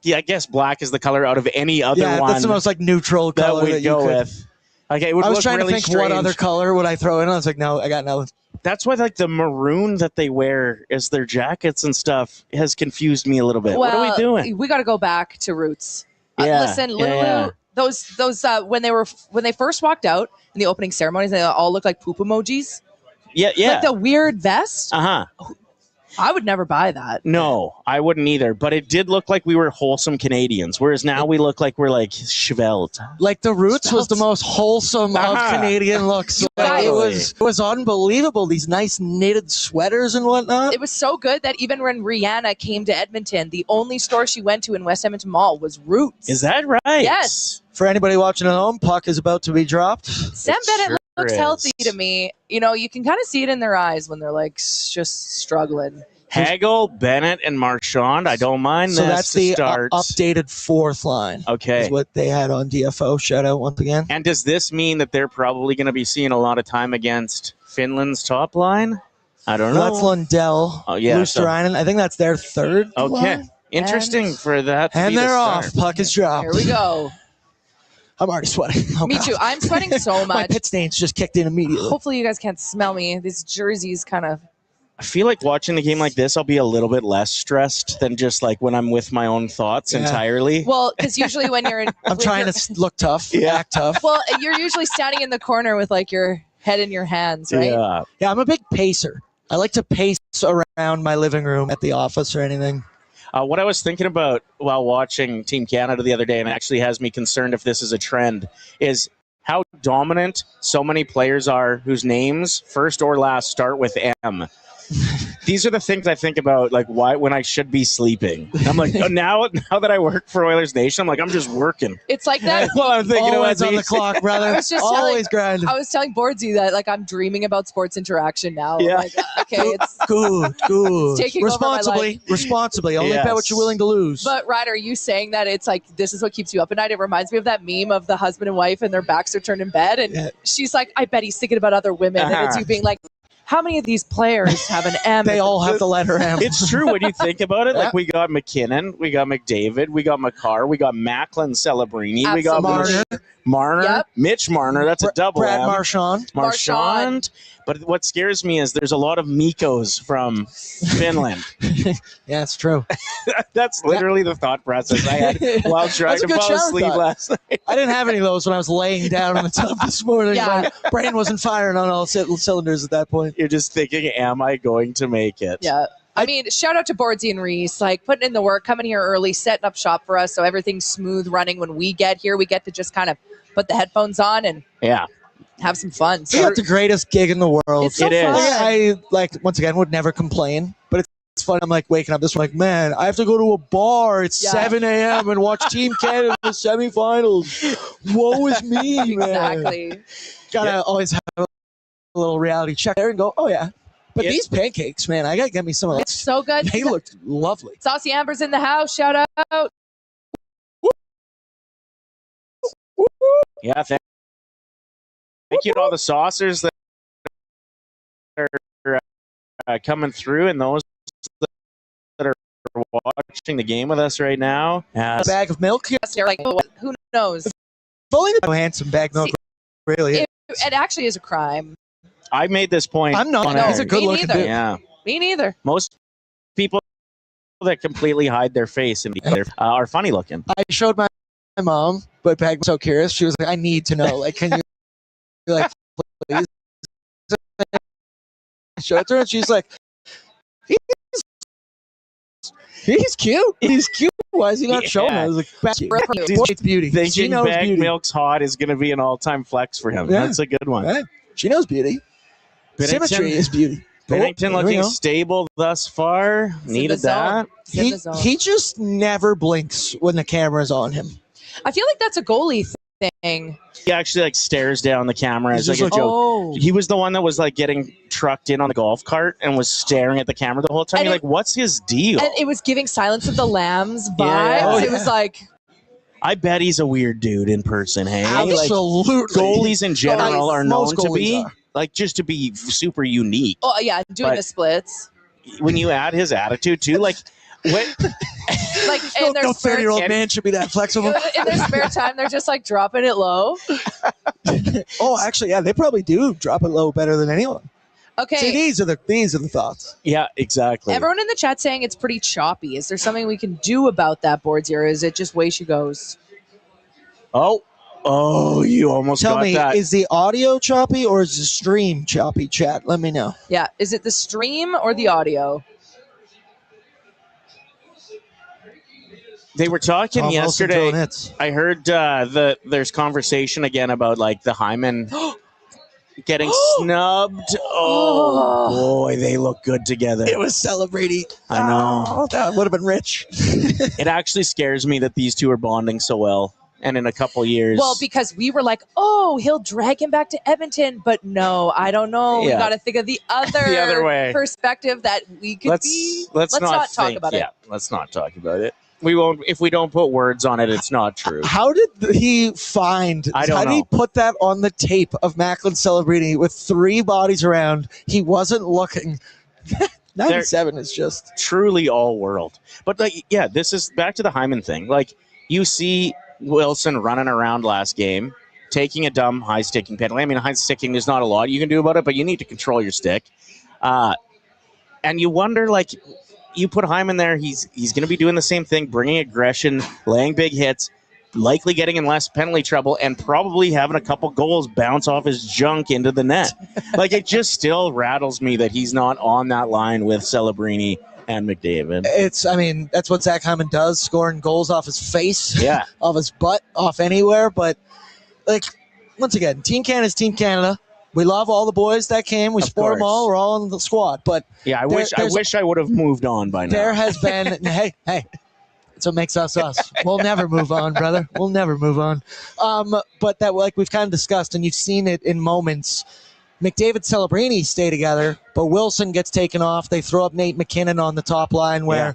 yeah, I guess black is the color out of any other one. Yeah, that's the most like neutral color that we'd go with. Okay, it would I was look trying really to think strange. what other color would I throw in. I was like, no, I got nothing. That's why like the maroon that they wear as their jackets and stuff has confused me a little bit. What are we doing? We got to go back to roots. Yeah, Listen, Lulu, those when they first walked out in the opening ceremonies, they all looked like poop emojis. Yeah. Like the weird vest. Uh-huh. I would never buy that. No, I wouldn't either. But it did look like we were wholesome Canadians, whereas now we look like we're like svelte. Like the Roots was the most wholesome of Canadian looks. Like, it was unbelievable. These nice knitted sweaters and whatnot. It was so good that even when Rihanna came to Edmonton, the only store she went to in West Edmonton Mall was Roots. Is that right? Yes. For anybody watching at home, puck is about to be dropped. Sam Bennett looks healthy to me. You know, you can kind of see it in their eyes when they're like just struggling. Hagel, Bennett, and Marchand. I don't mind So this that's to the start. updated 4th line. Okay. Is what they had on DFO. Shout out once again. And does this mean that they're probably going to be seeing a lot of time against Finland's top line? I don't know. That's Lundell. Oh, yeah. Luosterainen. I think that's their 3rd Okay. line. Interesting for that. And they're off. Puck is dropped. Here we go. I'm already sweating. Oh, Me God. too. I'm sweating so My much. pit stains just kicked in immediately. Hopefully you guys can't smell me. These jerseys kind of. I feel like watching a game like this, I'll be a little bit less stressed than just like when I'm with my own thoughts entirely. Well, because usually when you're in. I'm trying to look tough, act tough. Well, you're usually standing in the corner with like your head in your hands, right? Yeah, I'm a big pacer. I like to pace around my living room at the office or anything. What I was thinking about while watching Team Canada the other day, and it actually has me concerned if this is a trend, is how dominant so many players are whose names, first or last, start with M. These are the things I think about, like why when I should be sleeping. I'm like, oh, now that I work for Oilers Nation, I'm like, I'm just working. It's like that. Well, I'm thinking Always about on the clock, brother. I was just always grinding. I was telling Boardsy that like I'm dreaming about sports interaction now. Yeah. Like, okay, it's good. It's taking over my life. Responsibly. Only bet what you're willing to lose. But Ryder, you saying that it's like this is what keeps you up at night. It reminds me of that meme of the husband and wife and their backs are turned in bed, and she's like, I bet he's thinking about other women, and it's you being like, how many of these players have an M? They all have the letter M. It's true when you think about it. Like we got McKinnon, we got McDavid, we got McCarr, we got Macklin Celebrini, we got Marner, Mitch Marner. That's a double. Brad M. Marchand. But what scares me is there's a lot of Mikos from Finland. Yeah, it's true. That's literally the thought process I had while trying to fall asleep last night. I didn't have any of those when I was laying down on the tub this morning. Yeah. My brain wasn't firing on all cylinders at that point. You're just thinking, am I going to make it? Yeah. I mean, shout out to Boardsy and Reese, like putting in the work, coming here early, setting up shop for us so everything's smooth running. When we get here, we get to just kind of put the headphones on and have some fun. So we got the greatest gig in the world. It's so fun. I once again would never complain, but it's fun. I'm like waking up this like, man, I have to go to a bar at 7 a.m. and watch Team Canada in the semifinals. Woe is me, man. Exactly. Gotta always have a little reality check there and go, oh yeah. But these pancakes, man, I gotta get me some of those. It's so good. They look lovely. Saucy Amber's in the house. Shout out. Yeah, thank you to all the saucers that are coming through and those that are watching the game with us right now. A bag of milk. They're like, who knows? Fully the handsome bag of milk. Really, it actually is a crime. I made this point. I'm not. He's a good looking dude. Yeah. Me neither. Most people that completely hide their face and are funny looking. I showed my mom, but Peg was so curious. She was like, I need to know. Like, can you like please show it to her? And she's like, he's cute. He's cute. Why is he not showing her? I was like, it's beauty. Thinking She knows bag beauty. milk's hot is going to be an all-time flex for him. Yeah. That's a good one. Right. She knows beauty. Symmetry is beauty. Binnington looking stable thus far. Needed that. He just never blinks when the camera's on him. I feel like that's a goalie thing. He actually like stares down the camera as like a joke. Oh. He was the one that was like getting trucked in on the golf cart and was staring at the camera the whole time. You're like, what's his deal? And it was giving Silence of the Lambs vibes. Yeah. Oh, It was like, I bet he's a weird dude in person, hey? Absolutely. Like, goalies in general are known to be, just to be super unique. Oh, yeah, doing the splits. When you add his attitude, too, like, what? Like, in their no 30-year-old man should be that flexible. In their spare time, they're just, like, dropping it low. Oh, actually, yeah, they probably do drop it low better than anyone. Okay. See, these are the thoughts. Yeah, exactly. Everyone in the chat saying it's pretty choppy. Is there something we can do about that, Boards, or is it just way she goes? Oh, you almost Tell got me, that. is the audio choppy or is the stream choppy, chat? Let me know. Yeah, is it the stream or the audio? They were talking Tom yesterday. Wilson, I heard there's conversation again about like the Hyman getting snubbed. Oh boy, they look good together. It was celebrating. I know. Oh, that would have been rich. It actually scares me that these two are bonding so well. And in a couple years. Well, because we were like, oh, he'll drag him back to Edmonton. But no, I don't know. Yeah. We got to think of the other way. Perspective that we could be. Let's not talk about it. Yeah, let's not talk about it. We won't. If we don't put words on it, it's not true. How did he find? I don't how know. did he put that on the tape of Macklin Celebrini with 3 bodies around? He wasn't looking. 97 is just truly all world. But like, yeah, this is back to the Hyman thing. Like, you see Wilson running around last game, taking a dumb high sticking penalty. I mean, high sticking, there's not a lot you can do about it, but you need to control your stick. And you wonder, like, you put Hyman there, he's going to be doing the same thing, bringing aggression, laying big hits, likely getting in less penalty trouble, and probably having a couple goals bounce off his junk into the net. Like, it just still rattles me that he's not on that line with Celebrini and McDavid. That's what Zach Hyman does, scoring goals off his face, yeah, off his butt, off anywhere. But, like, once again, Team Canada's Team Canada. We love all the boys that came. We support them all. We're all in the squad. But yeah, I wish I would have moved on by now. There has been, hey, that's what makes us us. We'll never move on, brother. We'll never move on. But that, like we've kind of discussed, and you've seen it in moments. McDavid, Celebrini stay together, but Wilson gets taken off. They throw up Nate McKinnon on the top line where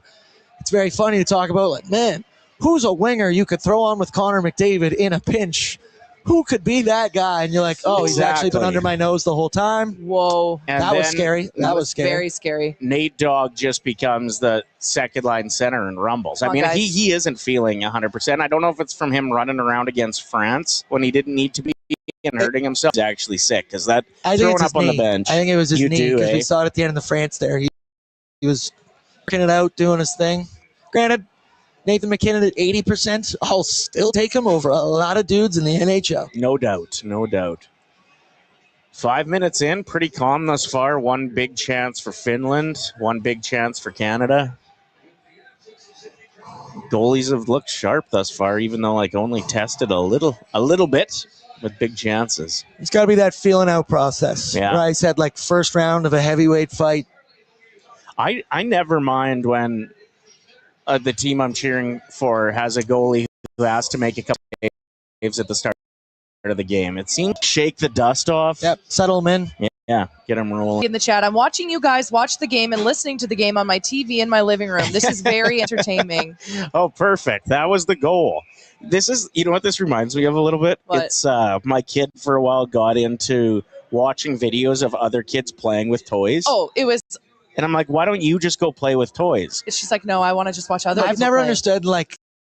it's very funny to talk about. Like, man, who's a winger you could throw on with Connor McDavid in a pinch? Who could be that guy? And you're like, oh, he's actually been under my nose the whole time. Whoa. And that was scary. That was scary. Very scary. Nate Dogg just becomes the second-line center and rumbles. I mean, he isn't feeling 100%. I don't know if it's from him running around against France when he didn't need to be and hurting himself. He's actually sick because that throwing up on the bench. I think it was his knee because we saw it at the end of the France there. He was working it out, doing his thing. Granted, Nathan McKinnon at 80%. I'll still take him over a lot of dudes in the NHL. No doubt. No doubt. 5 minutes in, pretty calm thus far. One big chance for Finland. One big chance for Canada. Goalies have looked sharp thus far, even though only tested a little bit with big chances. It's got to be that feeling out process. Yeah. Where I said first round of a heavyweight fight. I never mind when the team I'm cheering for has a goalie who has to make a couple of saves at the start of the game. It seems to shake the dust off. Yep, settle them in. Yeah, get them rolling. In the chat, I'm watching you guys watch the game and listening to the game on my TV in my living room. This is very entertaining. Oh, perfect. That was the goal. This is, you know what this reminds me of a little bit? What? It's my kid for a while got into watching videos of other kids playing with toys. Oh, it was... And I'm like, why don't you just go play with toys? She's like, no, I want to just watch other people I've never play. understood,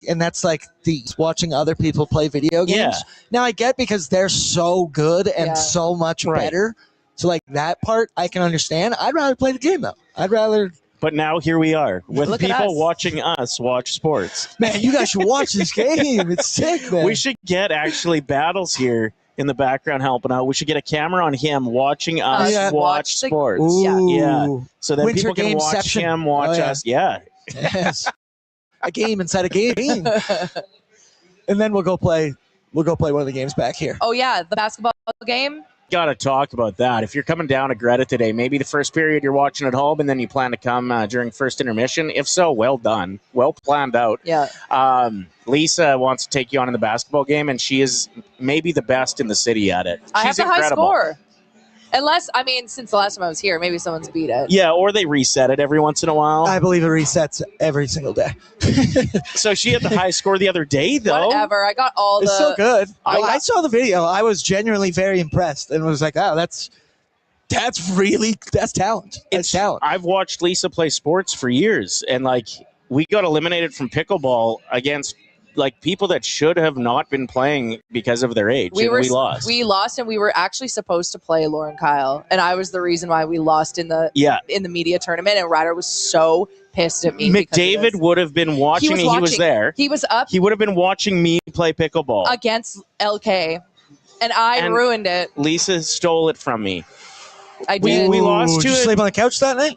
and that's the watching other people play video games. Yeah. Now I get because they're so good and so much better. So that part I can understand. I'd rather play the game though. I'd rather. But now here we are with Look at people us. watching us watch sports. Man, you guys should watch this game. It's sick, man. We should get actually Battles here in the background helping out. We should get a camera on him watching us watch sports. Ooh. Yeah. So then Winter people can watch gameception. him watch us. Yeah. Yes. A game inside a game. And then we'll go play one of the games back here. Oh, yeah, the basketball game. Got to talk about that. If you're coming down to Greta today, maybe the first period you're watching at home and then you plan to come during first intermission. If so, well done. Well planned out. Yeah. Lisa wants to take you on in the basketball game, and she is maybe the best in the city at it. I have She's the high incredible. score. Unless, I mean, since the last time I was here, maybe someone's beat it. Yeah, or they reset it every once in a while. I believe it resets every single day. So she had the high score the other day, though. Whatever. I got all It's so good. I saw the video. I was genuinely very impressed and was like, oh, that's talent. That's talent. I've watched Lisa play sports for years, and like we got eliminated from pickleball against like people that should have not been playing because of their age. We lost. We lost, and we were actually supposed to play Lauren Kyle, and I was the reason why we lost in the media tournament. And Ryder was so pissed at me. McDavid would have been watching me. He was there. He was up. He would have been watching me play pickleball against LK, and I ruined it. Lisa stole it from me. I did. We lost to. Did you sleep on the couch that night?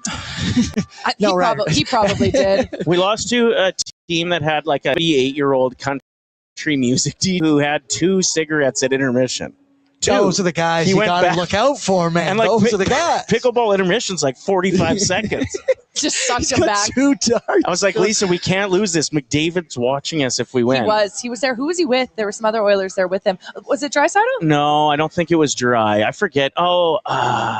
He probably did. We lost to a team that had like a 38-year-old country music team who had 2 cigarettes at intermission. Those are the guys you got to look out for, man. And like, those are the guys. Pickleball intermission's like 45 seconds. Just sucked him back. Too dark. I was like, Lisa, we can't lose this. McDavid's watching us if we win. He was there. Who was he with? There were some other Oilers there with him. Was it Draisaitl? No, I don't think it was Dry. I forget. Oh,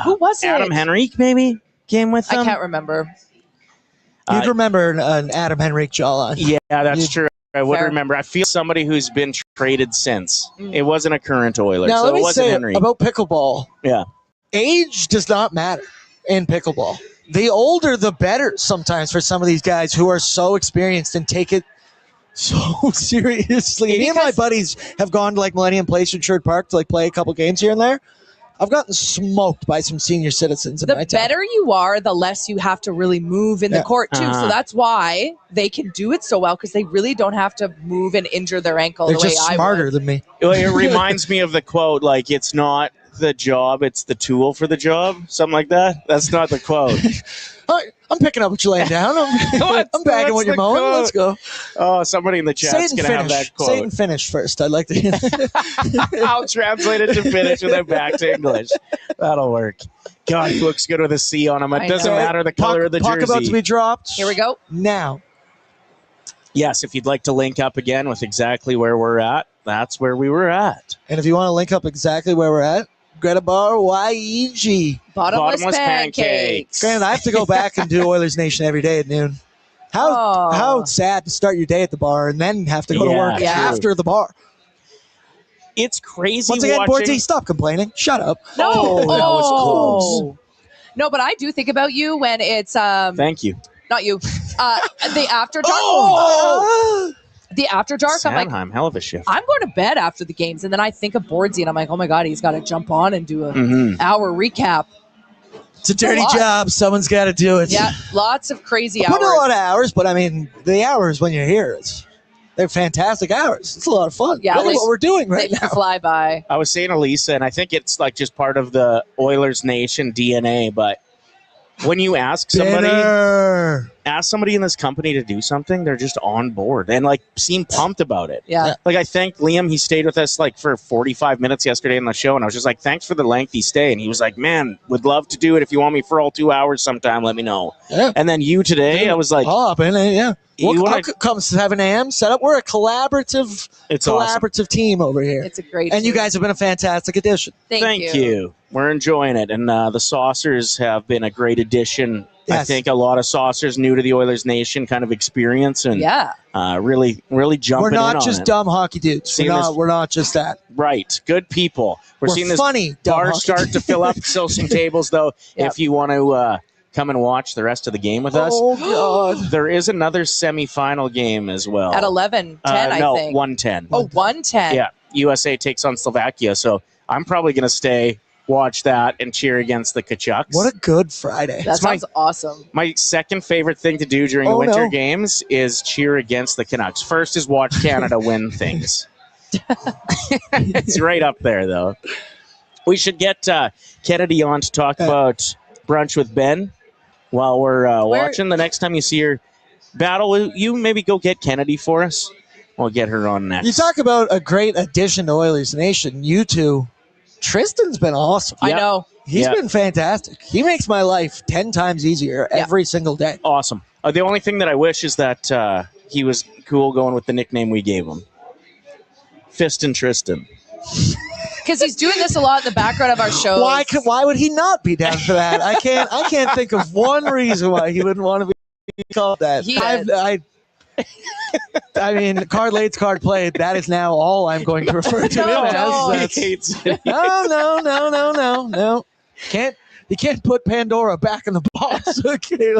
who was it? Adam Henrique maybe came with them. I can't remember. You'd remember an Adam Henrique jawline. Yeah, that's true. I would remember. I feel somebody who's been traded since. It wasn't a current Oiler, now, so it wasn't Henry. About pickleball. Yeah. Age does not matter in pickleball. The older, the better sometimes for some of these guys who are so experienced and take it so seriously. Me and my buddies have gone to like Millennium Place in Sherwood Park to like play a couple games here and there. I've gotten smoked by some senior citizens in my The time. better you are, the less you have to really move in the court, too. So that's why they can do it so well, because they really don't have to move and injure their ankle They're the way just I smarter would. than me. It reminds me of the quote, like, it's not the job, it's the tool for the job. Something like that. That's not the quote. I'm picking up what you're laying down. I'm bagging what you're mowing. Quote. Let's go. Oh, somebody in the chat's going to have that quote. Say it in Finnish first. I'd like to hear I'll translate it to Finnish and then back to English. That'll work. God, he looks good with a C on him. It doesn't matter the color of the jersey. Talk about to be dropped. Here we go. Now. Yes, if you'd like to link up again with exactly where we're at, that's where we were at. And if you want to link up exactly where we're at, Greta Bar, YEG. Bottomless pancakes. Granted, I have to go back and do Oilers Nation every day at noon. How sad to start your day at the bar and then have to go to work after the bar. It's crazy. Once again, Borty, stop complaining. Shut up. No. That was close. No, but I do think about you when it's Thank you. Not you. The after dark. The after dark. Sandheim, I'm like, hell of a shift. I'm going to bed after the games, and then I think of Boardsy, and I'm like, oh my god, he's got to jump on and do an hour recap. It's a dirty job. Someone's got to do it. Yeah, lots of crazy hours. Put in a lot of hours, but I mean, the hours when you're here, they're fantastic hours. It's a lot of fun. Yeah, look at what we're doing right now. Fly by. I was saying to Lisa, and I think it's like just part of the Oilers Nation DNA, but when you ask somebody in this company to do something, they're just on board and like seem pumped about it. Yeah. Like I thank Liam. He stayed with us like for 45 minutes yesterday on the show, and I was just like, thanks for the lengthy stay. And he was like, man, would love to do it. If you want me for all 2 hours sometime, let me know. Yeah. And then you today, I was like, hop in, yeah. We'll come 7 a.m. set up. We're a collaborative team over here. It's a great and team. You guys have been a fantastic addition. Thank you. We're enjoying it. And the Saucers have been a great addition. Yes. I think a lot of Saucers new to the Oilers Nation kind of experience and really jumping in on it. We're not just dumb hockey dudes. We're not just that. Right. Good people. We're seeing this funny bar start to fill up. Still some tables, though, if you want to come and watch the rest of the game with us. Oh, God. There is another semifinal game as well. At 11:10, I think. 1:10. Oh, 1:10. Yeah. USA takes on Slovakia. So I'm probably going to stay, watch that, and cheer against the Kachucks. What a good Friday. That sounds awesome. My second favorite thing to do during the winter games is cheer against the Canucks. First is watch Canada win things. It's right up there, though. We should get Kennedy on to talk about Brunch with Ben while we're watching. The next time you see her battle, will you maybe go get Kennedy for us? We'll get her on next. You talk about a great addition to Oilers Nation. You two. Tristan's been awesome. I know. He's been fantastic. He makes my life 10 times easier every single day. Awesome. The only thing that I wish is that he was cool going with the nickname we gave him. Fist and Tristan. Because he's doing this a lot in the background of our shows. Why would he not be down for that? I can't think of one reason why he wouldn't want to be called that. I mean, card laid's card played. That is now all I'm going to refer to him as. He hates it. No. You can't put Pandora back in the box. Okay,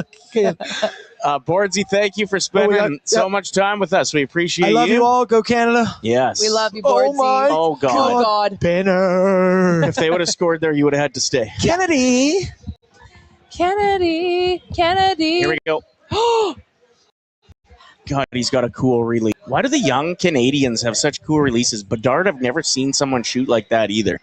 Boardsy, thank you for spending so much time with us. We appreciate you. I love you all. Go Canada. Yes. We love you, Boardsy. Oh, God. Oh, God. Banner. If they would have scored there, you would have had to stay. Kennedy. Here we go. God, he's got a cool release. Why do the young Canadians have such cool releases? Bedard, I've never seen someone shoot like that either.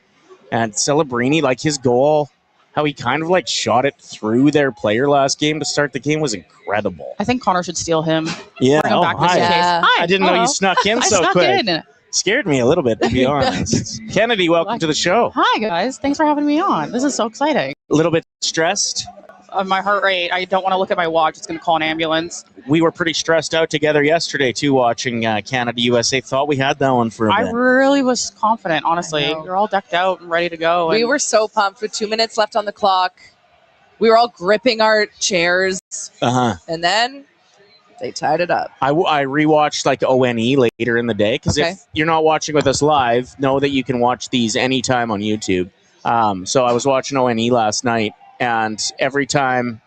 And Celebrini, like his goal, how he kind of like shot it through their player last game to start the game was incredible. I think Connor should steal him. Yeah. Bring him back hi. this case. Hi. I didn't know you snuck in so snuck quick. In. Scared me a little bit, to be honest. Kennedy, welcome to the show. Hi, guys. Thanks for having me on. This is so exciting. A little bit stressed? My heart rate, I don't want to look at my watch. It's going to call an ambulance. We were pretty stressed out together yesterday, too, watching Canada-USA. Thought we had that one for a bit. I really was confident, honestly. You're all decked out and ready to go. We were so pumped with 2 minutes left on the clock. We were all gripping our chairs. And then they tied it up. I rewatched like ONE later in the day because if you're not watching with us live, know that you can watch these anytime on YouTube. So I was watching ONE last night, and every time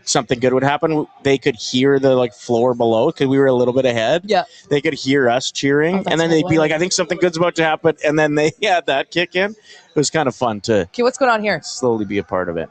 something good would happen, they could hear the like floor below because we were a little bit ahead. Yeah, they could hear us cheering, and then they'd be like, "I think something good's about to happen," and then they had that kick in. It was kind of fun to what's going on here? Slowly be a part of it.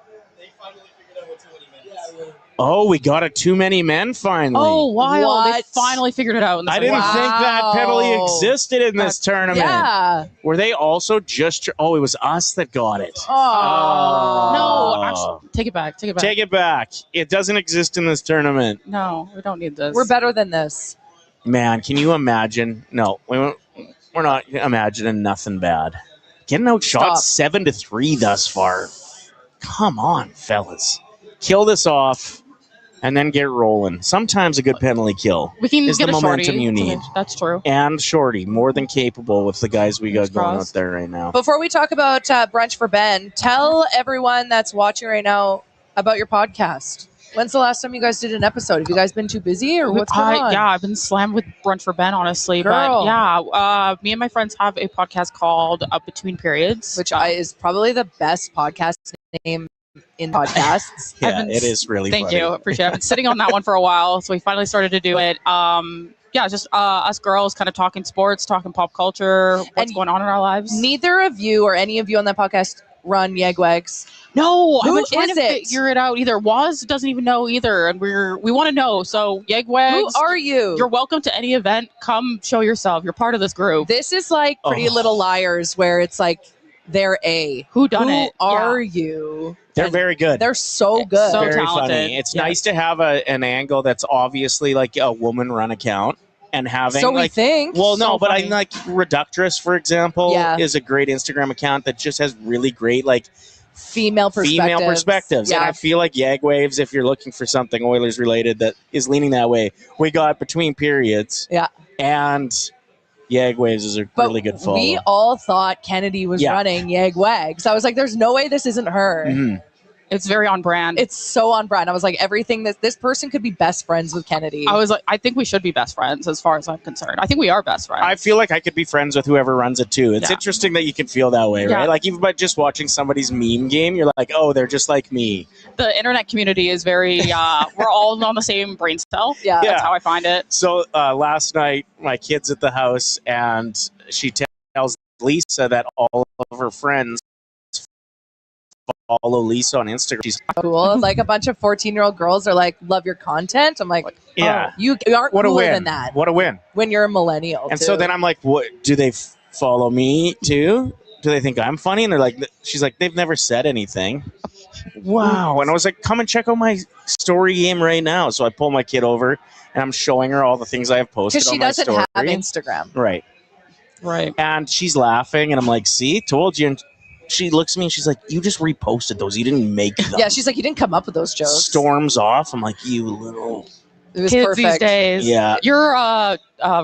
Oh, we got a too many men finally. Oh, wild. They finally figured it out. I didn't think that penalty existed in this tournament. Yeah. Were they also just... Oh, it was us that got it. No, actually, take it back. Take it back. Take it back. It doesn't exist in this tournament. No, we don't need this. We're better than this. Man, can you imagine? No, we're not imagining nothing bad. Getting outshot 7-3 thus far. Come on, fellas. Kill this off. And then get rolling. Sometimes a good penalty kill is the momentum you need. That's true. And Shorty, more than capable with the guys we got going out there right now. Before we talk about Brunch for Ben, tell everyone that's watching right now about your podcast. When's the last time you guys did an episode? Have you guys been too busy or what's going on? Yeah, I've been slammed with Brunch for Ben, honestly. Girl. But yeah, me and my friends have a podcast called Between Periods. Which is probably the best podcast name in podcasts. Yeah, it is really Thank funny. you. Appreciate it. I've been sitting on that one for a while, so we finally started to do it. Just us girls kind of talking sports, talking pop culture, what's going on in our lives. Neither of you or any of you on that podcast run Yegwags. No, Who I've been trying to figure it out. Either Waz doesn't even know either, and we want to know. So Yegwags, who are you? You're welcome to any event. Come show yourself. You're part of this group. This is like Pretty Little Liars, where it's like they're who done it? Who are you? They're very good. They're so good. So very talented. funny. It's nice to have an angle that's obviously like a woman-run account and having. So we like, think. Well, no, So but funny. I like Reductress, for example, is a great Instagram account that just has really great like female perspectives. And I feel like Yagwaves, if you're looking for something Oilers related that is leaning that way, we got Between Periods. Yeah. And Yagwaves is a really good follow. We all thought Kennedy was running Yegwags. I was like, there's no way this isn't her. Mm-hmm. It's very on brand. It's so on brand. I was like, everything that this person could be best friends with Kennedy. I was like, I think we should be best friends as far as I'm concerned. I think we are best friends. I feel like I could be friends with whoever runs it too. It's interesting that you can feel that way, right? Like even by just watching somebody's meme game, you're like, oh, they're just like me. The internet community is very, we're all on the same brain cell. Yeah. That's how I find it. So last night, my kid's at the house and she tells Lisa that all of her friends follow Lisa on Instagram. She's cool. Like a bunch of 14-year-old girls are like, love your content. I'm like, you aren't what a cooler win. than that. What a win. When you're a millennial. And so then I'm like, what? Do they follow me too? Do they think I'm funny? And they're like, she's like, they've never said anything. Wow. And I was like, come and check out my story game right now. So I pull my kid over and I'm showing her all the things I have posted because she on my story. doesn't have Instagram. Right. And she's laughing and I'm like, see, told you. And she looks at me and she's like, you just reposted those. You didn't make them. Yeah, she's like, you didn't come up with those jokes. Storms off. I'm like, you little It was Kids perfect. these days. Yeah. Your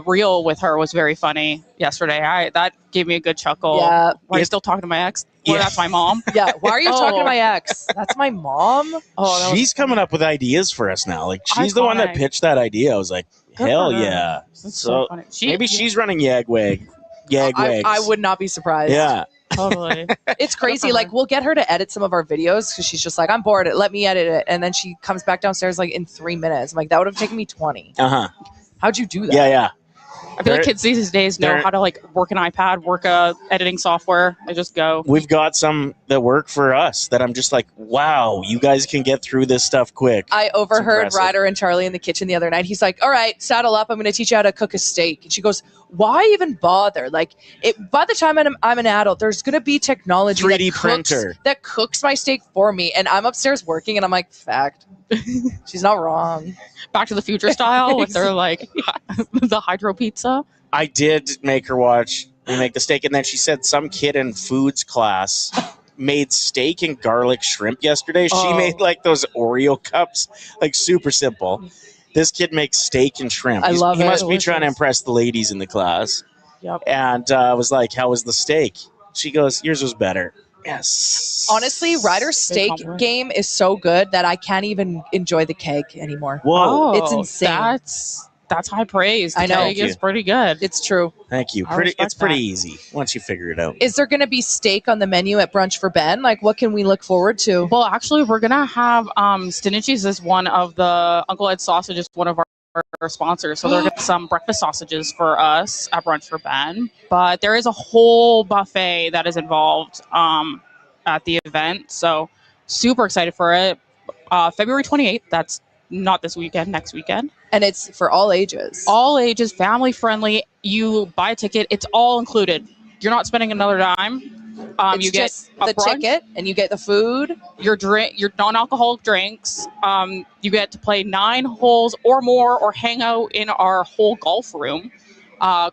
reel with her was very funny yesterday. That gave me a good chuckle. Yeah. Why are you still talking to my ex? Well, Yeah. that's my mom. Yeah. Why are you talking to Oh. my ex? That's my mom. Oh, that was She's coming up with ideas for us now. Like she's the one that Iconic. pitched that idea. I was like, Good hell for her. yeah. That's So funny. maybe she's running Yagwag. Yagwags. I would not be surprised. Yeah. Totally. It's crazy. Good for Like, her. we'll get her to edit some of our videos because she's just like, I'm bored. Let me edit it. And then she comes back downstairs like in 3 minutes. I'm like, that would have taken me 20. Uh-huh. How'd you do that? Yeah. I feel like kids these days know how to like work an iPad, work a editing software. They just go. We've got some that work for us that I'm just like, wow, you guys can get through this stuff quick. I overheard impressive. Ryder and Charlie in the kitchen the other night. He's like, all right, saddle up. I'm going to teach you how to cook a steak. And she goes, why even bother? Like, by the time I'm an adult, there's going to be technology 3D printer that cooks my steak for me. And I'm upstairs working, and I'm like, fact. She's not wrong. Back to the Future style with their like the hydro pizza. I did make her watch me make the steak, and then she said some kid in foods class made steak and garlic shrimp yesterday. She made like those Oreo cups, like super simple. This kid makes steak and shrimp. I love he it. must be trying to impress the ladies in the class. Yep. And I was like, how was the steak? She goes, yours was better. Yes. Honestly, Ryder's steak compliment. game is so good that I can't even enjoy the keg anymore. Whoa. It's insane. That's high praise. The I know. keg is pretty good. It's true. Thank you. I respect It's pretty that. easy once you figure it out. Is there going to be steak on the menu at Brunch for Ben? Like, what can we look forward to? Well, actually, we're gonna have Stinici's is one of the Uncle Ed sausages, one of our sponsors. So they're gonna have some breakfast sausages for us at Brunch for Ben. But there is a whole buffet that is involved at the event. So super excited for it. February 28th. That's not this weekend, next weekend. And it's for all ages. All ages, family friendly. You buy a ticket, it's all included. You're not spending another dime. It's You get just a the brunch, ticket, and you get the food. your non-alcoholic drinks. You get to play 9 holes or more, or hang out in our whole golf room,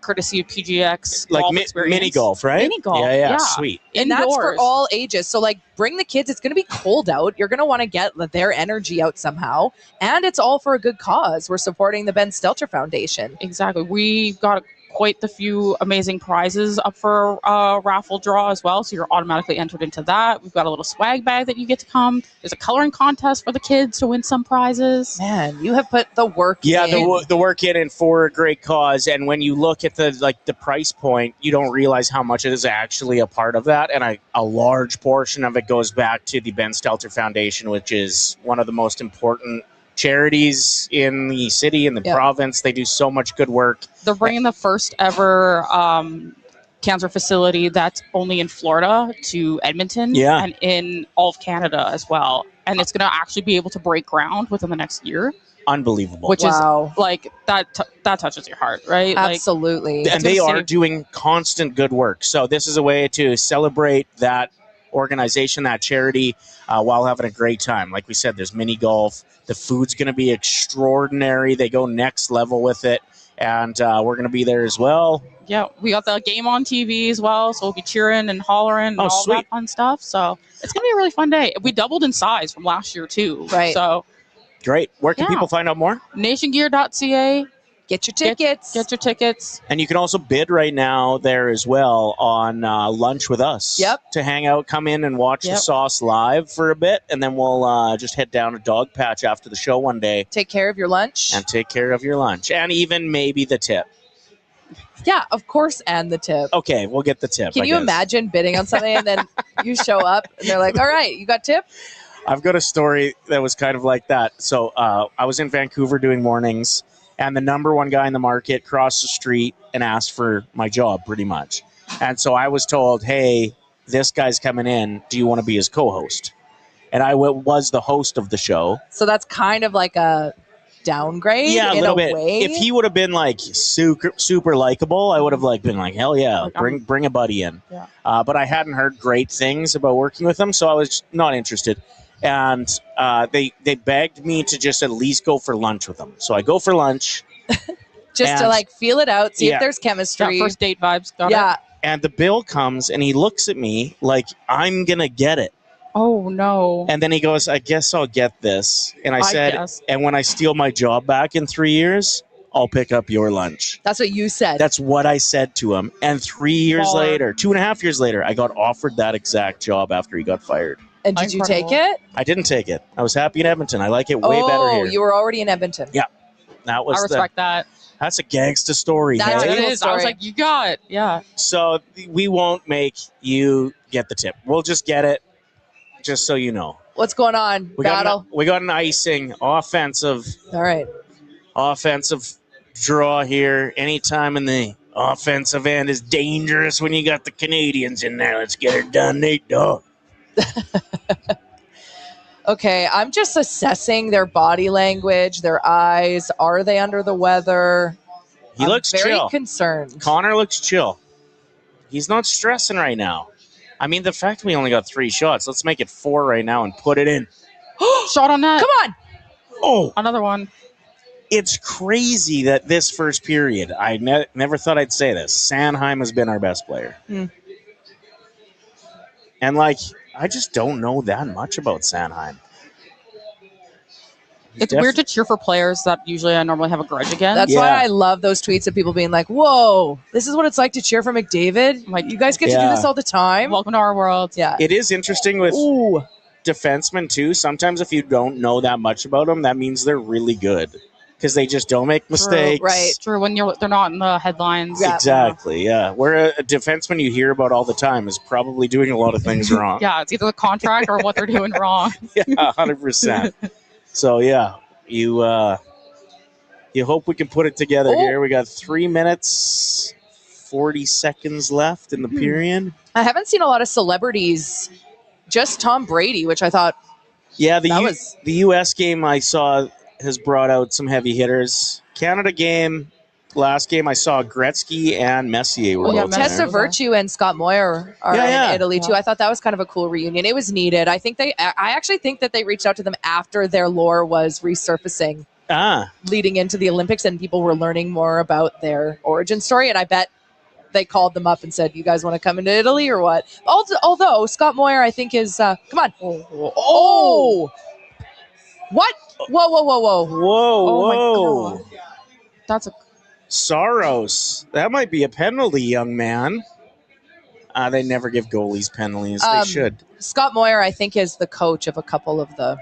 courtesy of PGX Like golf experience. mini golf, right? Mini golf, Yeah, yeah. sweet. And that's for Indoors. all ages. So, like, bring the kids. It's going to be cold out. You're going to want to get their energy out somehow. And it's all for a good cause. We're supporting the Ben Stelter Foundation. Exactly. We've got quite the few amazing prizes up for a raffle draw as well. So you're automatically entered into that. We've got a little swag bag that you get to come. There's a coloring contest for the kids to win some prizes. Man, you have put the work Yeah, in. the work in and for a great cause. And when you look at the price point, you don't realize how much it is actually a part of that. And a large portion of it goes back to the Ben Stelter Foundation, which is one of the most important charities in the city and the province. They do so much good work. They're bringing the first ever cancer facility that's only in Florida to Edmonton and in all of Canada as well. And it's going to actually be able to break ground within the next year. Unbelievable. Which is like that touches your heart, right? Absolutely. And they are doing constant good work. So this is a way to celebrate that organization, that charity, while having a great time. Like we said, there's mini golf. The food's going to be extraordinary. They go next level with it. And we're going to be there as well. Yeah, we got the game on TV as well, so we'll be cheering and hollering and all that fun stuff. So it's going to be a really fun day. We doubled in size from last year, too. Right. So great. Where can people find out more? nationgear.ca. Get your tickets. Get your tickets. And you can also bid right now there as well on Lunch with Us. Yep. To hang out, come in and watch the sauce live for a bit, and then we'll just head down to Dog Patch after the show one day. Take care of your lunch. And take care of your lunch. And even maybe the tip. Yeah, of course, and the tip. Okay, we'll get the tip. Can I you guess. imagine bidding on something and then you show up and they're like, all right, you got tip? I've got a story that was kind of like that. So I was in Vancouver doing mornings, and the number one guy in the market crossed the street and asked for my job, pretty much. And so I was told, hey, this guy's coming in. Do you want to be his co-host? And I was the host of the show. So that's kind of like a downgrade Yeah, a in little a bit. way. If he would have been like super likable, I would have been like, hell yeah, bring a buddy in. Yeah. But I hadn't heard great things about working with him, so I was not interested. And they begged me to just at least go for lunch with them. So I go for lunch. Just to like feel it out, see if there's chemistry. Got first date vibes. Got it. And the bill comes, and he looks at me like I'm going to get it. Oh, no. And then he goes, I guess I'll get this. And I said, guess. and when I steal my job back in 3 years, I'll pick up your lunch. That's what you said. That's what I said to him. And 3 years Baller. later, 2.5 years later, I got offered that exact job after he got fired. And did you take Incredible. it? I didn't take it. I was happy in Edmonton. I like it way better here. Oh, you were already in Edmonton. Yeah. That was I respect that. That's a gangsta story. That's hey? a It is. I was story. like, you got it. Yeah. So we won't make you get the tip. We'll just get it, just so you know. What's going on? We Battle. got an icing offensive All right. draw here. Anytime in the offensive end is dangerous when you got the Canadians in there. Let's get it done, Nate Dogg. Okay, I'm just assessing their body language, their eyes. Are they under the weather? He I'm looks very chill. concerned. Connor looks chill. He's not stressing right now. I mean, the fact we only got 3 shots, let's make it 4 right now and put it in. Shot on net. Come on. Oh, Another one. it's crazy that this first period, I never thought I'd say this, Sanheim has been our best player. And, I just don't know that much about Sanheim. It's weird to cheer for players that usually I normally have a grudge against. That's why I love those tweets of people being like, whoa, this is what it's like to cheer for McDavid. Like, you guys get to do this all the time. Welcome to our world. Yeah. It is interesting with defensemen, too. Sometimes if you don't know that much about them, that means they're really good. Because they just don't make mistakes. Right. True, when they're not in the headlines. Yeah. Exactly, yeah. Where a defenseman you hear about all the time is probably doing a lot of things wrong. Yeah, it's either the contract or what they're doing wrong. Yeah, 100%. So, yeah, you hope we can put it together here. We got 3 minutes, 40 seconds left in the period. I haven't seen a lot of celebrities, just Tom Brady, which I thought. Yeah, the U.S. game I saw has brought out some heavy hitters. Canada game, last game I saw Gretzky and Messier were both in Tessa there. Virtue and Scott Moyer are in Italy too. I thought that was kind of a cool reunion. It was needed. I actually think that they reached out to them after their lore was resurfacing leading into the Olympics and people were learning more about their origin story. And I bet they called them up and said, you guys want to come into Italy or what? Although Scott Moyer, I think is, come on. Oh. What? Whoa. Oh my God. That's a Saros. That might be a penalty, young man. They never give goalies penalties. They should. Scott Moyer, I think, is the coach of a couple of the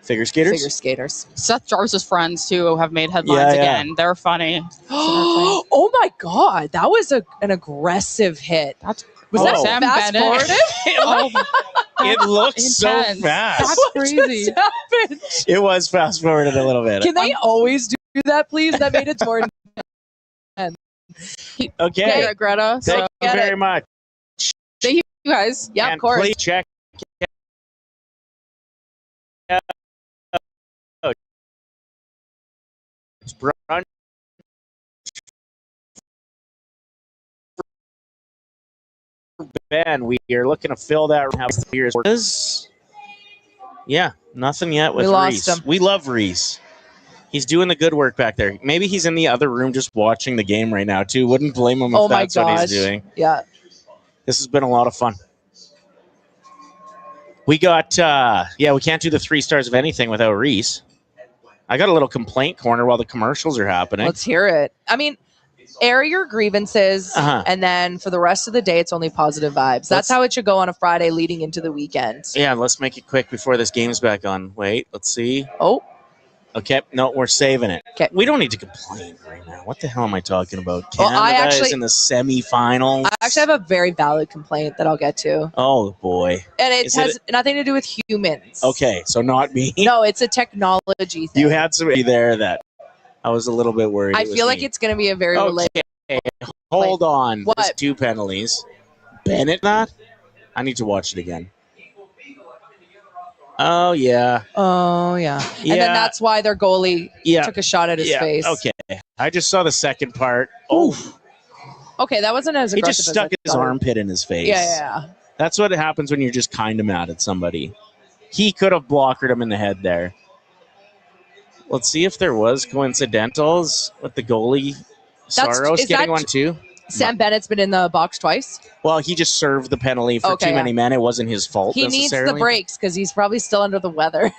figure skaters. Seth Jarvis's friends too have made headlines again. They're funny. Oh my God, that was an aggressive hit. Was that Sam fast forwarded? It looks so Intense. fast. That's crazy. It was fast forwarded a little bit. Can they always do that, please? That made it more intense. Okay, Greta. Thank you very much. Thank you guys. Yeah, And of course. please check Brunch Ben. We are looking to fill that years. Yeah, nothing yet with We lost Reese. him. We love Reese. He's doing the good work back there. Maybe he's in the other room just watching the game right now too. Wouldn't blame him if that's what he's doing. Yeah. This has been a lot of fun. We got, we can't do the 3 stars of anything without Reese. I got a little complaint corner while the commercials are happening. Let's hear it. I mean, air your grievances, and then for the rest of the day, it's only positive vibes. That's how it should go on a Friday leading into the weekend. Yeah, let's make it quick before this game's back on. Wait, let's see. Oh. Okay, no, we're saving it. Okay. We don't need to complain right now. What the hell am I talking about? Well, Canada is in the semifinals. I actually have a very valid complaint that I'll get to. Oh, boy. And it has nothing to do with humans. Okay, so not me. No, it's a technology thing. You had somebody there that I was a little bit worried. I feel like it's going to be a very related. Hold on. What? There's 2 penalties. Bennett not? I need to watch it again. Oh, yeah. And then that's why their goalie took a shot at his face. Okay. I just saw the second part. Oh. Okay, that wasn't as He aggressive just as stuck I his thought. armpit in his face. Yeah. That's what happens when you're just kind of mad at somebody. He could have blockered him in the head there. Let's see if there was coincidentals with the goalie. Saros getting one too. Sam Bennett's been in the box twice. Well, he just served the penalty for too many men. It wasn't his fault He needs the breaks because he's probably still under the weather.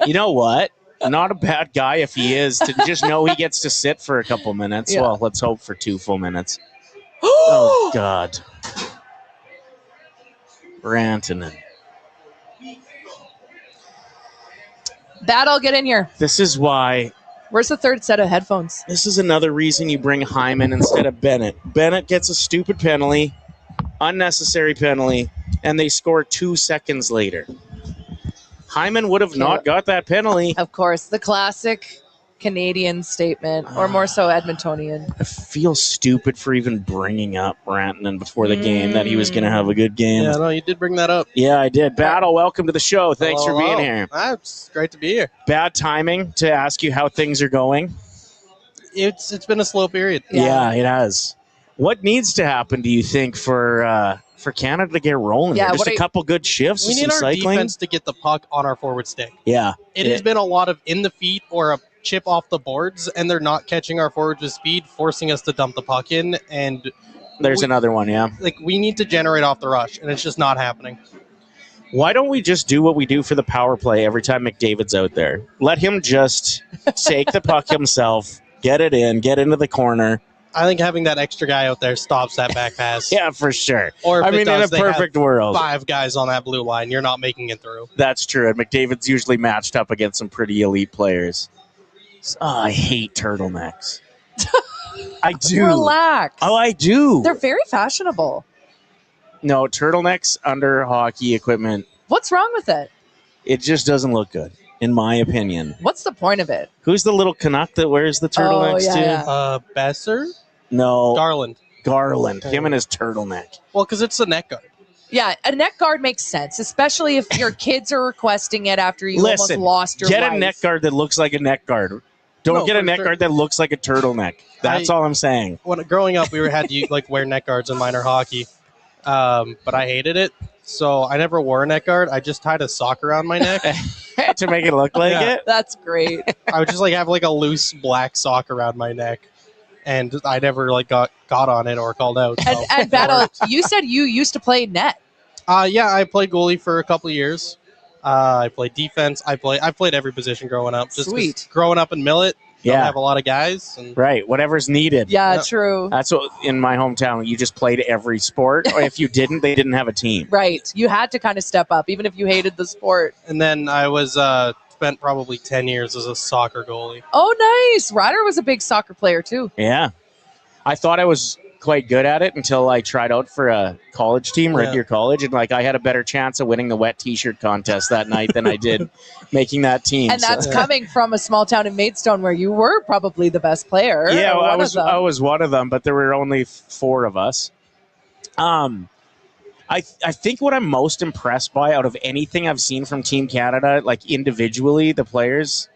You know what? Not a bad guy if he is, to just know he gets to sit for a couple minutes. Yeah. Well, let's hope for 2 full minutes. Oh, God. Rantanen. That'll get in here. This is why. Where's the third set of headphones? This is another reason you bring Hyman instead of Bennett. Bennett gets a stupid penalty, unnecessary penalty, and they score 2 seconds later. Hyman would have not got that penalty. Of course, the classic Canadian statement, or more so Edmontonian. I feel stupid for even bringing up Rantanen before the game, that he was going to have a good game. Yeah, no, you did bring that up. Yeah, I did. Battle, welcome to the show. Thanks for being here. It's great to be here. Bad timing to ask you how things are going. It's been a slow period. Yeah, it has. What needs to happen, do you think, for Canada to get rolling? Yeah, just a couple good shifts. We need our defense to get the puck on our forward stick. Yeah, it has been a lot of in the feet or a chip off the boards, and they're not catching our forwards with speed, forcing us to dump the puck in. And there's another one. Yeah, like we need to generate off the rush, and it's just not happening. Why don't we just do what we do for the power play every time McDavid's out there? Let him just take the puck himself, get it in, get into the corner. I think having that extra guy out there stops that back pass. Yeah, for sure. Or if in a perfect world, 5 guys on that blue line, you're not making it through. That's true. And McDavid's usually matched up against some pretty elite players. I hate turtlenecks. I do. Relax. Oh, I do. They're very fashionable. No, turtlenecks under hockey equipment. What's wrong with it? It just doesn't look good, in my opinion. What's the point of it? Who's the little Canuck that wears the turtlenecks too? Yeah. Besser? No. Garland. Him and his turtleneck. Well, because it's a neck guard. Yeah, a neck guard makes sense, especially if your kids are requesting it after you almost lost your life. Get a neck guard that looks like a neck guard. Don't get a neck guard that looks like a turtleneck. That's all I'm saying. When growing up, we had to wear neck guards in minor hockey, but I hated it. So I never wore a neck guard. I just tied a sock around my neck to make it look like it. That's great. I would just have a loose black sock around my neck, and I never got on it or called out. So. And Battle, you said you used to play net. Yeah, I played goalie for a couple of years. I played defense. I played every position growing up. Just sweet. Growing up in Millet, don't have a lot of guys. And right, whatever's needed. Yeah, true. That's what in my hometown. You just played every sport, or if you didn't, they didn't have a team. Right, you had to kind of step up, even if you hated the sport. And then I was spent probably 10 years as a soccer goalie. Oh, nice. Ryder was a big soccer player too. Yeah, I thought I was quite good at it until I tried out for a college team, Red Deer College, and I had a better chance of winning the wet T-shirt contest that night than I did making that team. And that's coming from a small town in Maidstone where you were probably the best player. Yeah, I was one of them, but there were only 4 of us. I think what I'm most impressed by out of anything I've seen from Team Canada, individually, the players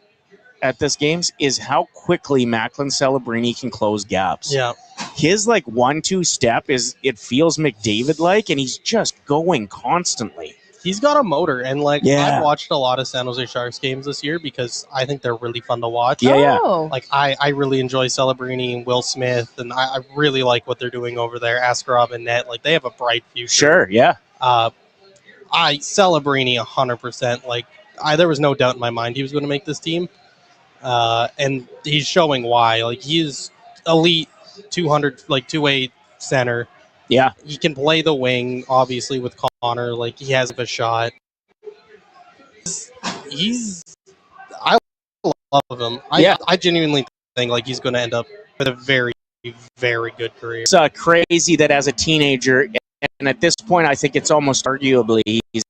at this games, is how quickly Macklin Celebrini can close gaps. Yeah. His 1-2 step it feels McDavid-like, and he's just going constantly. He's got a motor, and I've watched a lot of San Jose Sharks games this year because I think they're really fun to watch. Yeah. I really enjoy Celebrini and Will Smith, and I really like what they're doing over there. Askarov and Net, they have a bright future. Sure, yeah. Celebrini 100%. There was no doubt in my mind he was going to make this team, and he's showing why. He is elite 200 2-way center. Yeah, he can play the wing, obviously, with Connor. He has a shot. I love him. I genuinely think he's going to end up with a very, very good career. It's crazy that as a teenager, and at this point, I think it's almost arguably he's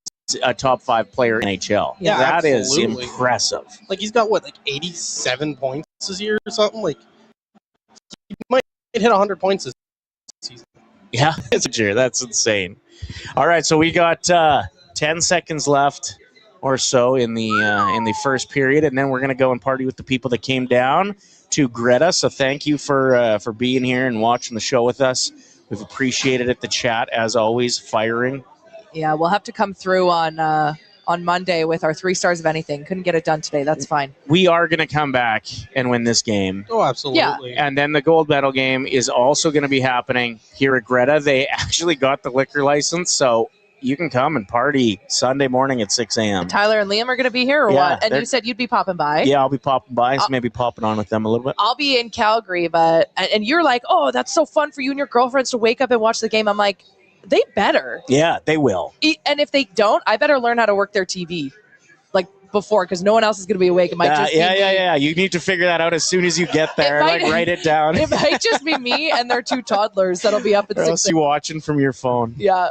a top 5 player in NHL. Yeah, that absolutely. Is impressive. He's got 87 points this year or something. He might hit 100 points this season. Yeah, it's true. That's insane. All right, so we got 10 seconds left or so in the first period, and then we're going to go and party with the people that came down to Greta. So thank you for being here and watching the show with us. We've appreciated it. The chat, as always, firing. Yeah, we'll have to come through on on Monday with our 3 stars of anything. Couldn't get it done today. That's fine. We are going to come back and win this game. Oh, absolutely. And then the gold medal game is also going to be happening here at Greta. They actually got the liquor license, so you can come and party Sunday morning at 6 a.m. Tyler and Liam are going to be here or what? And you said you'd be popping by. Yeah, I'll be popping by, so maybe popping on with them a little bit. I'll be in Calgary, and you're like, oh, that's so fun for you and your girlfriends to wake up and watch the game. I'm like, they better. Yeah, they will. And if they don't, I better learn how to work their TV like before, because no one else is going to be awake. It might just be me. You need to figure that out as soon as you get there. Write it down. It might just be me and their 2 toddlers that'll be up at 6 else you watching from your phone. Yeah.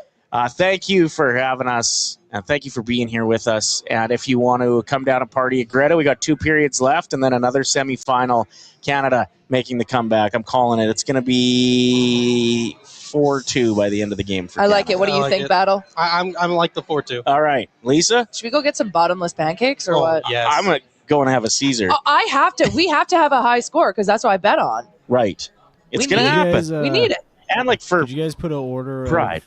Thank you for having us, and thank you for being here with us. And if you want to come down and party at Greta, we got 2 periods left, and then another semifinal. Canada making the comeback. I'm calling it. It's going to be 4-2 by the end of the game. For I like Canada. it. What do you think, Battle? I'm like the 4-2. All right, Lisa. Should we go get some bottomless pancakes or what? Yes. I'm going to go and have a Caesar. I have to. We have to have a high score because that's what I bet on. Right. It's going to happen. We need it. And like for could you guys put an order pride.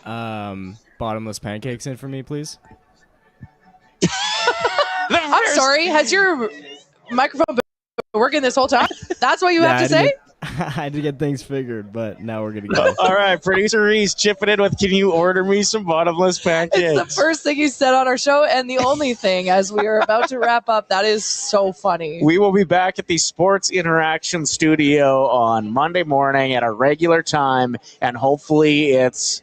Of bottomless pancakes in for me, please? I'm sorry. Has your microphone been working this whole time? That's what you have to say? I had to get things figured, but now we're going to go. All right, producer Reese chipping in with, can you order me some bottomless pancakes? It's the first thing you said on our show and the only thing as we are about to wrap up. That is so funny. We will be back at the Sports Interaction Studio on Monday morning at a regular time, and hopefully it's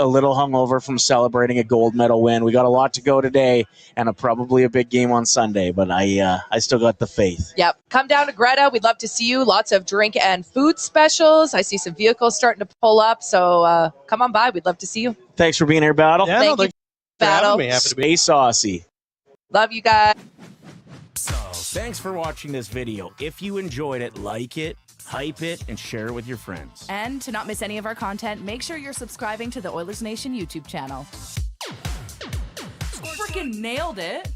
a little hungover from celebrating a gold medal win. We got a lot to go today and probably a big game on Sunday, but I still got the faith. Yep. Come down to Greta. We'd love to see you. Lots of drink and food specials. I see some vehicles starting to pull up, so come on by. We'd love to see you. Thanks for being here, Battle. Yeah, Thank you, Battle. Stay saucy. Love you guys. So, thanks for watching this video. If you enjoyed it, like it, hype it, and share it with your friends. And to not miss any of our content, make sure you're subscribing to the Oilers Nation YouTube channel. Freaking nailed it!